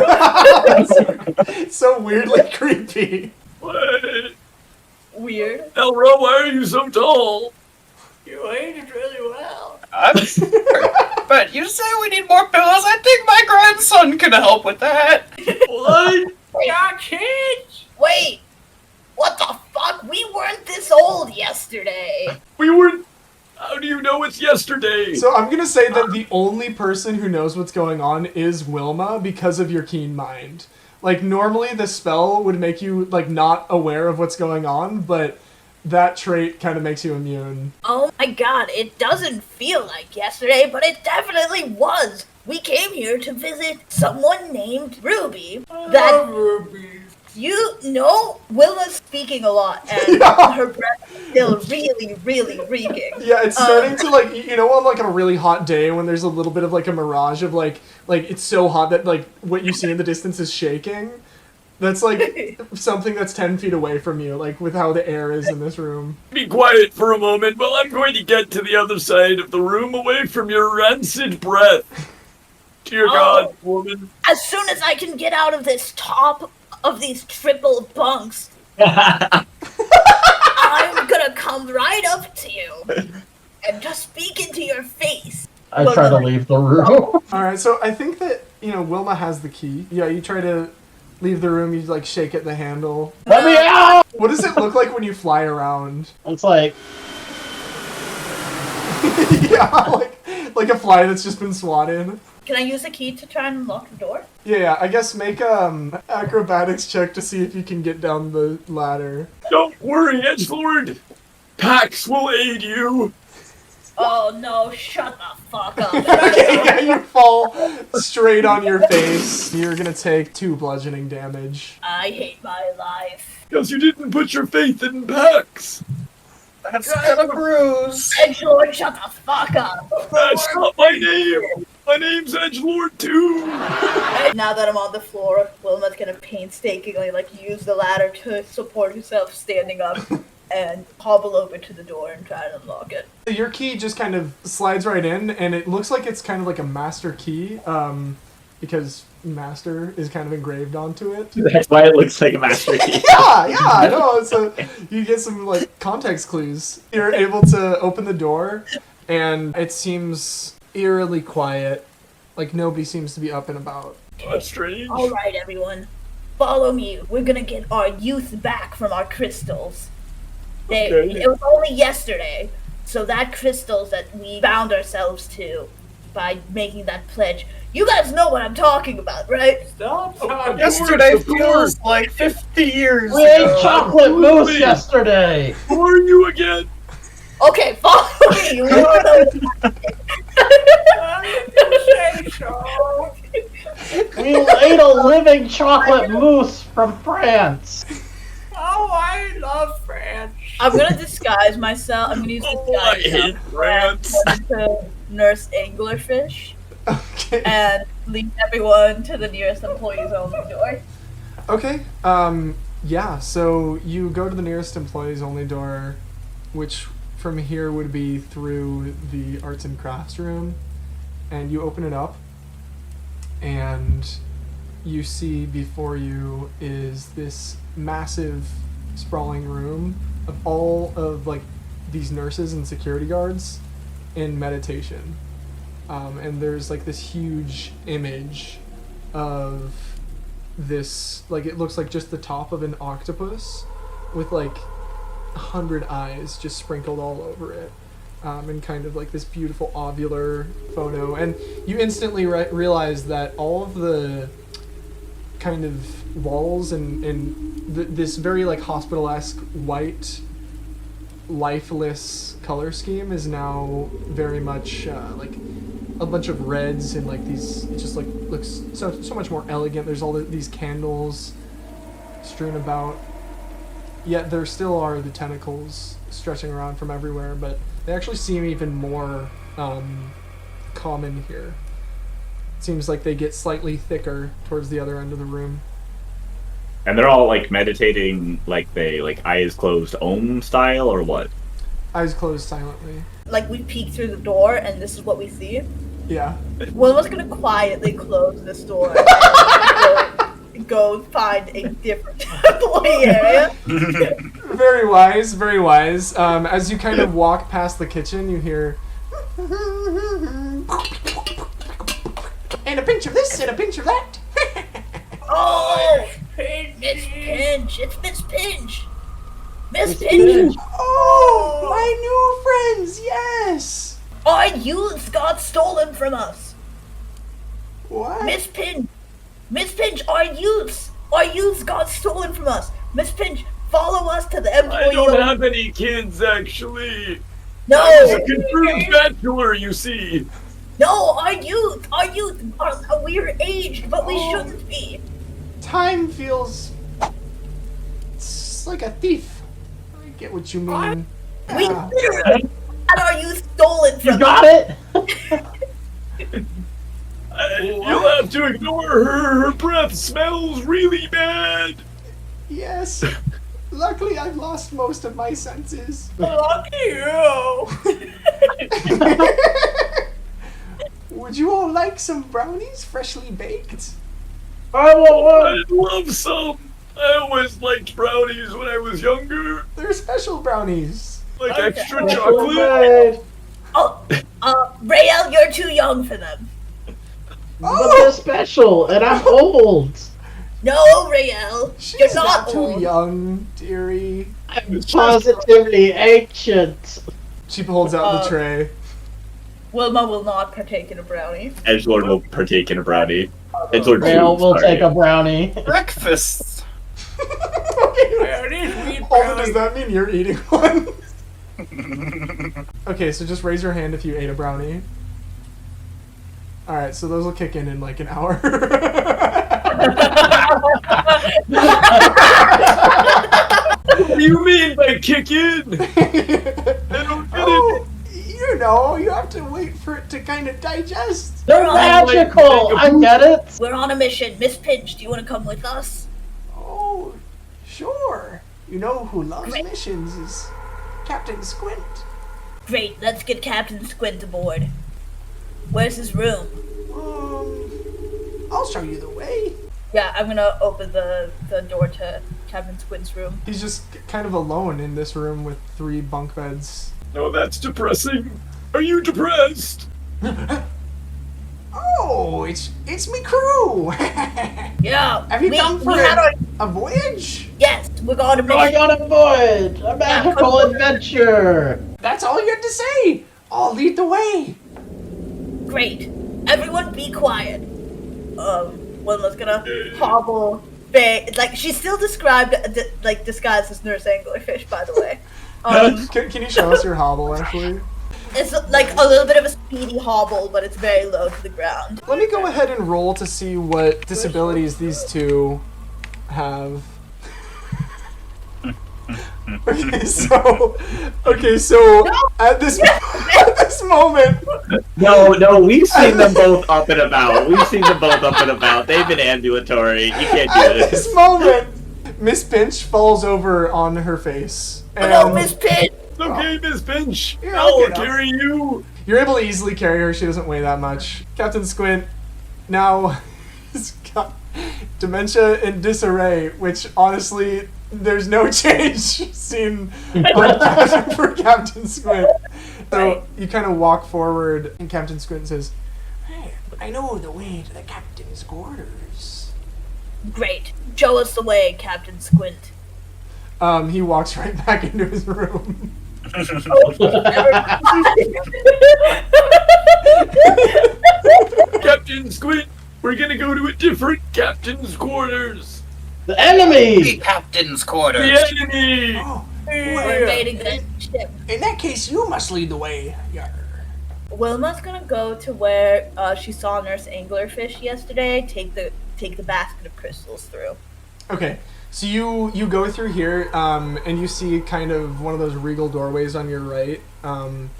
It's so weirdly creepy. What? Weird. Elra, why are you so tall? You aged really well. But you say we need more pillows? I think my grandson can help with that. What? We are kids. Wait. What the fuck? We weren't this old yesterday. We were... How do you know it's yesterday? So I'm gonna say that the only person who knows what's going on is Wilma because of your keen mind. Like, normally the spell would make you, like, not aware of what's going on, but that trait kind of makes you immune. Oh my god, it doesn't feel like yesterday, but it definitely was. We came here to visit someone named Ruby. Ruby. You know, Wilma's speaking a lot, and her breath still really, really reeking. Yeah, it's starting to like on like a really hot day when there's a little bit of like a mirage of like it's so hot that like what you see in the distance is shaking. That's like something that's 10 feet away from you, like with how the air is in this room. Be quiet for a moment while I'm going to get to the other side of the room away from your rancid breath. Dear God, woman. As soon as I can get out of this top of these triple bunks, I'm gonna come right up to you and just speak into your face. I try to leave the room. Alright, so I think that, Wilma has the key. Yeah, you try to leave the room, you like shake at the handle. Let me out! What does it look like when you fly around? It's like... yeah, like a fly that's just been swatted. Can I use a key to try and unlock the door? Yeah, I guess make acrobatics check to see if you can get down the ladder. Don't worry, Edgelord. Pax will aid you. Oh no, shut the fuck up. Okay, yeah, you fall straight on your face. You're gonna take 2 bludgeoning damage. I hate my life. Because you didn't put your faith in Pax. That's kind of bruise. Edgelord, shut the fuck up. That's not my name. My name's Edgelord too. Now that I'm on the floor, Wilma's gonna painstakingly use the ladder to support herself standing up and hobble over to the door and try to unlock it. Your key just kind of slides right in, and it looks like it's kind of like a master key, because master is kind of engraved onto it. That's why it looks like a master key. yeah, no, you get some context clues. You're able to open the door, and it seems eerily quiet, like nobody seems to be up and about. That's strange. Alright everyone, follow me. We're gonna get our youth back from our crystals. It was only yesterday, so that crystals that we bound ourselves to by making that pledge. You guys know what I'm talking about, right? Stop. Yesterday feels like 50 years We ate ago. chocolate mousse yesterday! Who are you again? Okay, follow me. We ate a living chocolate mousse from France! Oh, I love France. I'm gonna disguise myself. I'm gonna use I disguise hate France. to nurse anglerfish Okay. and lead everyone to the nearest employees only door. Okay. Yeah, so you go to the nearest employees only door, which from here would be through the arts and crafts room, and you open it up, and you see before you is this massive sprawling room of all of these nurses and security guards in meditation. And there's this huge image of this, it looks like just the top of an octopus with 100 eyes just sprinkled all over it. And kind of this beautiful ovular photo. And you instantly realize that all of the kind of walls and this very hospital-esque white lifeless color scheme is now very much a bunch of reds and these, it just looks so much more elegant. There's all these candles strewn about, yet there still are the tentacles stretching around from everywhere, but they actually seem even more common here. It seems like they get slightly thicker towards the other end of the room. And they're all meditating, they eyes closed Om style, or what? Eyes closed silently. We peek through the door and this is what we see. Yeah. Wilma's gonna quietly close this door and go find a different employee area. Very wise, very wise. As you kind of walk past the kitchen, you hear... And a pinch of this and a pinch of that. Oh! Miss Pinch! It's Miss Pinch! Miss Pinch! Oh, my new friends, yes! Our youth got stolen from us! What? Miss Pinch! Miss Pinch, our youths got stolen from us! Miss Pinch, follow us to the employee... I don't have any kids, actually. No! I was a confirmed bachelor, you see. No, our youth, we're aged, but we shouldn't be. Time feels... It's like a thief. I get what you mean. We literally had our youth stolen from You got it? You'll have to ignore her. Her breath smells really bad. Yes. Luckily, I've lost most of my senses. Lucky you. Would you all like some brownies, freshly baked? I want one. I'd love some. I always liked brownies when I was younger. They're special brownies. Like Okay. extra chocolate. Good. Oh, Rael, you're too young for them. But they're special, and I'm old. No, Rael, She's you're not too old. young, dearie. I'm positively ancient. She holds out the tray. Wilma will not partake in a brownie. Edgelord will partake in a brownie. Edgelord Rail will sorry. take a brownie. Breakfast. Oh, does that mean you're eating one? Okay, so just raise your hand if you ate a brownie. Alright, so those will kick in like an hour. What do you mean by kick in? I don't get it. You know, you have to wait for it to kind of digest. They're magical. I get it. We're on a mission. Miss Pinch, do you want to come with us? Oh, sure. You know who loves Great. missions is Captain Squint. Great, let's get Captain Squint aboard. Where's his room? I'll show you the way. Yeah, I'm gonna open the door to Captain Squint's room. He's just kind of alone in this room with 3 bunk beds. No, that's depressing. Are you depressed? Oh, it's me crew. Yeah, Have you come for had our... a voyage? Yes, we're going to I mission. got a voyage. A magical adventure. That's all you had to say. I'll lead the way. Great. Everyone be quiet. Wilma's gonna hobble. Like, she's still described, like, disguised as Nurse Anglerfish, by the way. Can you show us your hobble, actually? It's like a little bit of a speedy hobble, but it's very low to the ground. Let me go ahead and roll to see what disabilities these two have. Okay, so at this moment, No, we've seen them both up and about. We've seen them both up and about. They've been ambulatory. You can't do at this. this moment, Miss Pinch falls over on her face. And Oh no, Miss Pinch! Okay, Miss Pinch. Here, I'll I'll get up. carry you. You're able to easily carry her. She doesn't weigh that much. Captain Squint now has got dementia and disarray, which honestly, there's no change seen for Captain Squint. So you kind of walk forward, and Captain Squint says, "Hey, I know the way to the captain's quarters." Great. Show us the way, Captain Squint. He walks right back into his room. Captain Squint, we're gonna go to a different captain's quarters. The enemy. The captain's quarters. The enemy. Oh, We're invading the ship. in that case, you must lead the way. Yarr. Wilma's gonna go to where she saw Nurse Anglerfish yesterday. Take the basket of crystals through. Okay, so you go through here, and you see kind of one of those regal doorways on your right, and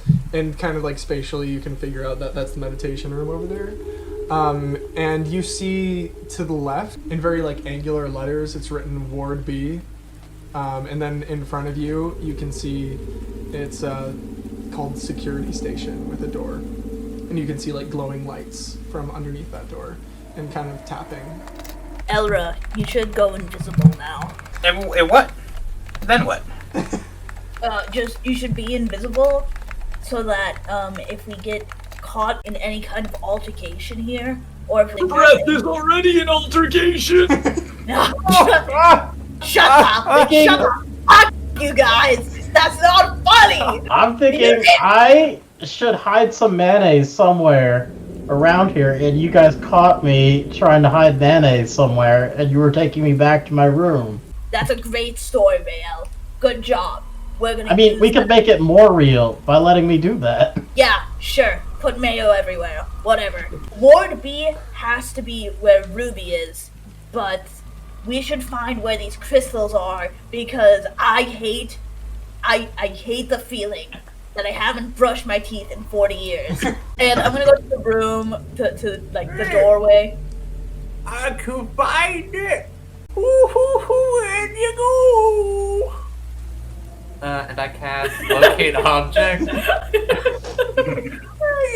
kind of like spatially you can figure out that that's the meditation room over there. And you see to the left, in very like angular letters, it's written Ward B, and then in front of you, you can see it's called Security Station with a door, and you can see like glowing lights from underneath that door, and kind of tapping. Elra, you should go invisible now. And what? Then what? You should be invisible, so that if we get caught in any kind of altercation here, or if The breath is already an altercation. Shut up! Shut up! Fuck you guys! That's not funny! I'm thinking I should hide some mayonnaise somewhere around here, and you guys caught me trying to hide mayonnaise somewhere, and you were taking me back to my room. That's a great story, Rael. Good job. We're gonna I mean, use we could make it more real by letting me do that. Yeah, sure. Put mayo everywhere. Whatever. Ward B has to be where Ruby is, but we should find where these crystals are, because I hate I hate the feeling that I haven't brushed my teeth in 40 years. And I'm gonna go to the room, to like the doorway. I can find it. Where you go? And I cast locate object. There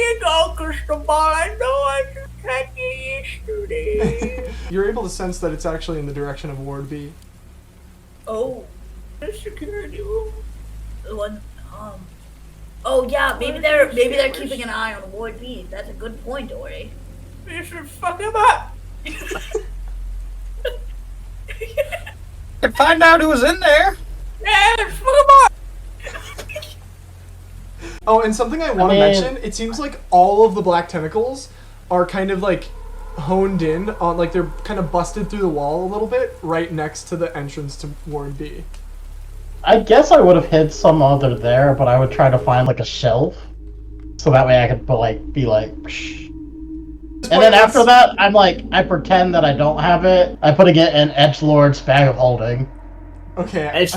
you go, crystal ball. I know I just had you yesterday. You're able to sense that it's actually in the direction of Ward B. Oh, The security room. the one. Oh yeah, maybe they're keeping an eye on Ward B. That's a good point, Dory. You should fuck him up. Can find out who was in there. Yeah, fuck him up. Oh, and something I want to mention, it seems like all of the black tentacles are kind of like honed in on, like they're kind of busted through the wall a little bit right next to the entrance to Ward B. I guess I would have hid some other there, but I would try to find like a shelf, so that way I could be like, psh. And then after that, I'm like, I pretend that I don't have it. I'm putting it in Edgelord's bag of holding. Okay.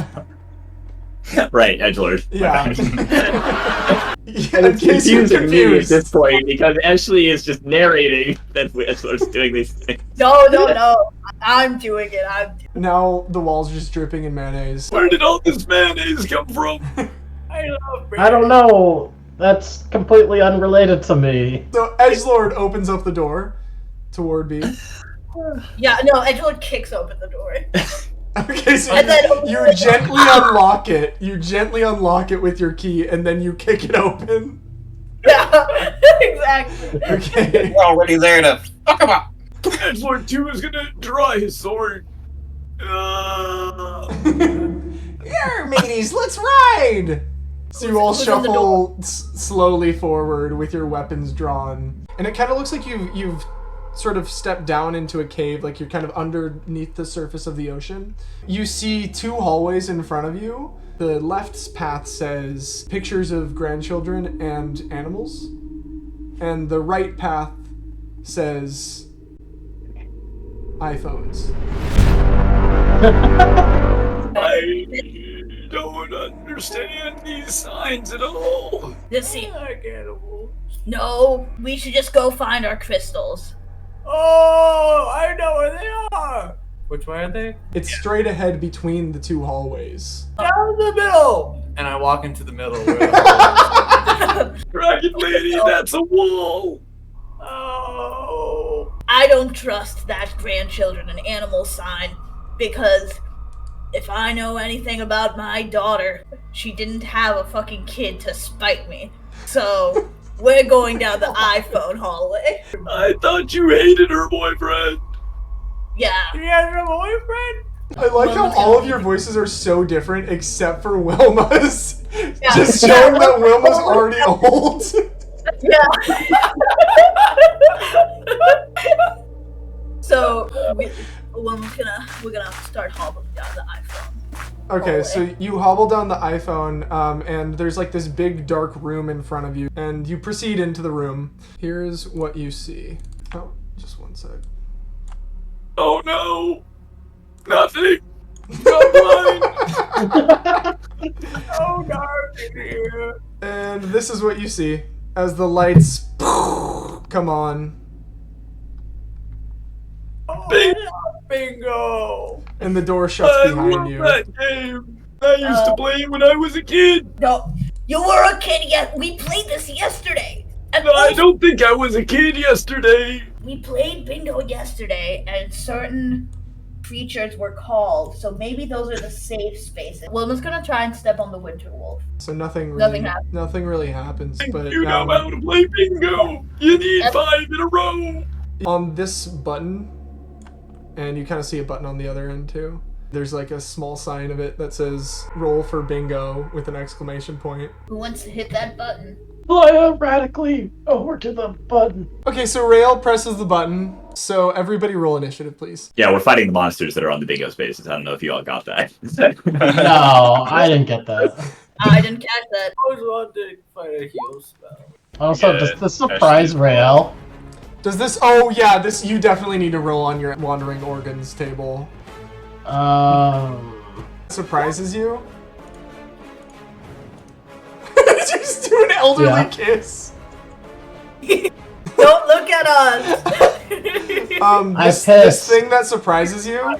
Right, Edgelord. Yeah. And it's confusing me at this point because Ashley is just narrating that Edgelord's doing these things. No, I'm doing it. Now the walls are just dripping in mayonnaise. Where did all this mayonnaise come from? I love I don't know. That's completely unrelated to me. So Edgelord opens up the door to Ward B. Yeah, no, Edgelord kicks open the door. Okay, so And then- you gently unlock it. You gently unlock it with your key, and then you kick it open. Yeah, exactly. Okay. We're already there to fuck him up. Edgelord 2 is gonna draw his sword. Here, mateys, let's ride! So you all Who's on the shuffle slowly forward with your weapons drawn. And it kind of looks like you've sort of stepped down into a cave, like you're kind of underneath the surface of the ocean. You see two hallways in front of you. The left path says pictures of grandchildren and animals. And the right path says iPhones. I don't understand these signs at all. Just see. like animals. No, we should just go find our crystals. Oh, I know where they are. Which way are they? It's straight ahead between the two hallways. Down the middle. And I walk into the middle. Where the Dragon Lady, that's a wall. Oh. I don't trust that grandchildren and animal sign because if I know anything about my daughter, she didn't have a fucking kid to spite me. So we're going down the iPhone hallway. I thought you hated her boyfriend. Yeah. She has a boyfriend? I like how all of your voices are so different except for Wilma's. Yeah. Just showing that Wilma's already old. Yeah. So we're gonna start hobbling down the iPhone. Okay, so you hobble down the iPhone, and there's like this big dark room in front of you, and you proceed into the room. Here's what you see. Oh, just one sec. Oh no. Nothing. I'm blind. Oh, dark in here. And this is what you see as the lights come on, Oh, Bing. I love bingo. and the door shuts I behind love you. that game. I used to play it when I was a kid. No, you were a kid yet. We played this yesterday. And I don't think I was a kid yesterday. we played bingo yesterday, and certain creatures were called. So maybe those are the safe spaces. Wilma's gonna try and step on the winter wolf. So nothing Nothing really happens. But You know how to play bingo. You need Yep. 5 in a row. on this button, and you kind of see a button on the other end too. There's like a small sign of it that says "Roll for bingo" with an exclamation point. Who wants to hit that button? Fly radically over to the button. Okay, so Rael presses the button. So everybody roll initiative, please. Yeah, we're fighting the monsters that are on the bingo spaces. I don't know if you all got that. No, I didn't get that. I didn't catch that. I was wanting to fight a heal spell. Also, Yeah, does this surprise Rael? Does this? Oh yeah, this you definitely need to roll on your wandering organs table. Surprises you? Just do an elderly kiss. Don't look at us. This thing that surprises you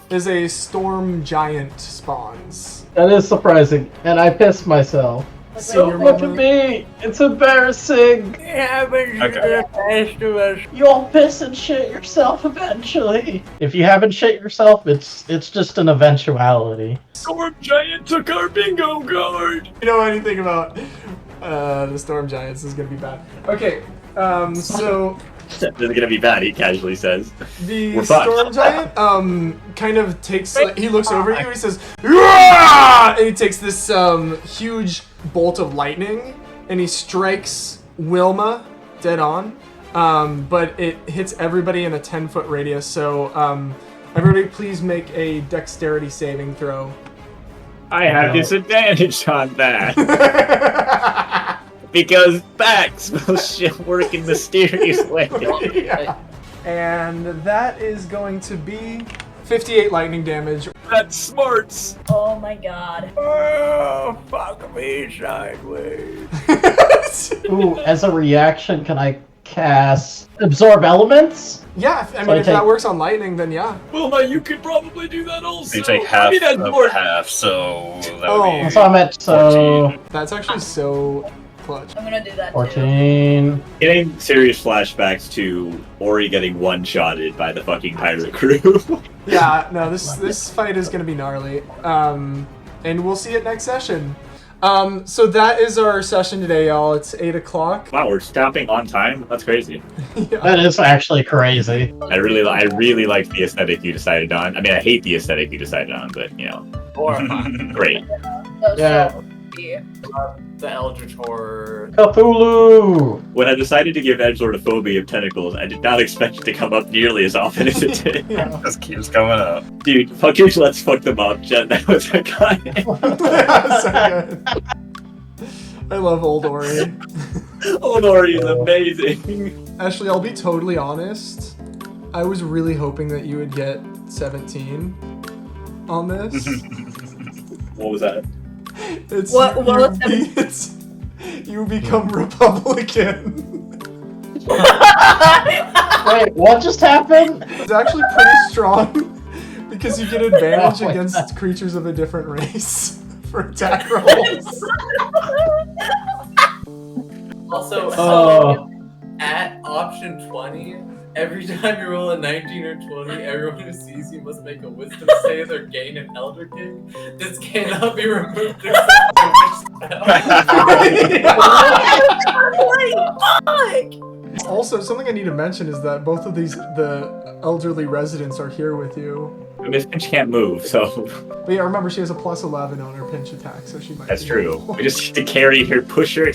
is a storm giant spawns. That is surprising, and I pissed myself. So Don't look at me! It's embarrassing! It happens to the best of us. You'll piss and shit yourself eventually. If you haven't shit yourself, it's just an eventuality. Storm Giant took our bingo card! You know anything about the storm giants is gonna be bad. Okay, so This is gonna be bad, he casually says. the We're fucked. storm giant kind of takes he looks over you and he says, "Rah!" And he takes this huge bolt of lightning and he strikes Wilma dead on. But it hits everybody in a 10-foot radius, so everybody please make a dexterity saving throw. I have disadvantage on that. Because facts will work in mysterious ways. Yeah. And that is going to be 58 lightning damage. That's smarts! Oh my god. Oh, fuck me sideways. Ooh, as a reaction, can I cast Absorb Elements? Yeah, I So mean, I if take- that works on lightning, then yeah. Wilma, you could probably do that also. You take I half mean, that's of more- half, so that Oh. would be So I'm at 14. That's actually so clutch. I'm gonna do that too. 14. Getting serious flashbacks to Ori getting one-shotted by the fucking pirate crew. Yeah, no, this fight is gonna be gnarly. And we'll see it next session. So that is our session today, y'all. It's 8 o'clock. Wow, we're stopping on time? That's crazy. That is actually crazy. I really like the aesthetic you decided on. I mean, I hate the aesthetic you decided on, but, you know, great. That was Yeah. so creepy. The Eldritch Horror. Cthulhu! When I decided to give Edgelord a phobia of tentacles, I did not expect it to come up nearly as often as it did. Just keeps coming up. Dude, fuckers, let's fuck them up, Jen. That was a guy. So good. I love old Ori. Old Ori is amazing. Ashley, I'll be totally honest. I was really hoping that you would get 17 on this. What was that? It's What was you become Republican. Wait, what just happened? It's actually pretty strong because you get advantage Oh my against God. creatures of a different race for attack rolls. Also, Oh. at option 20, every time you roll a 19 or 20, everyone who sees you must make a wisdom save or gain an Elder King. This cannot be removed except by wish spell. Also, something I need to mention is that both of the elderly residents are here with you. Miss Finch can't move, so But yeah, remember she has a plus 11 on her pinch attack, so she might. that's be- true. We just need to carry her, push her.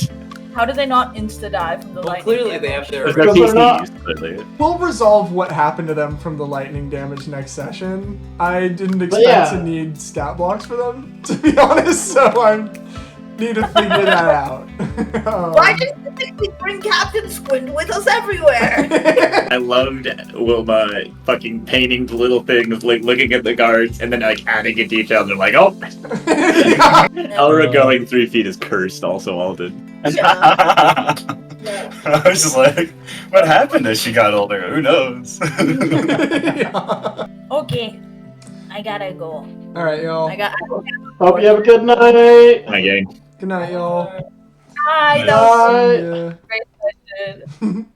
How do they not insta-die from the Well, lightning clearly damage? they have their. There's no Because they're not- PCs, clearly. We'll resolve what happened to them from the lightning damage next session. I didn't expect yeah. to need stat blocks for them, to be honest, so I need to figure that out. Why didn't you think we'd bring Captain Squint with us everywhere? I loved Wilma fucking painting the little things, like looking at the guards, and then like adding in detail. And they're like, "Oh, Elra going 3 feet is cursed." Also, Alden. Yeah. I was just like, what happened as she got older? Who knows? Okay, I gotta go. Alright, y'all. Hope you have a good night! My game. Good night, y'all. Hi, that was Bye. great session.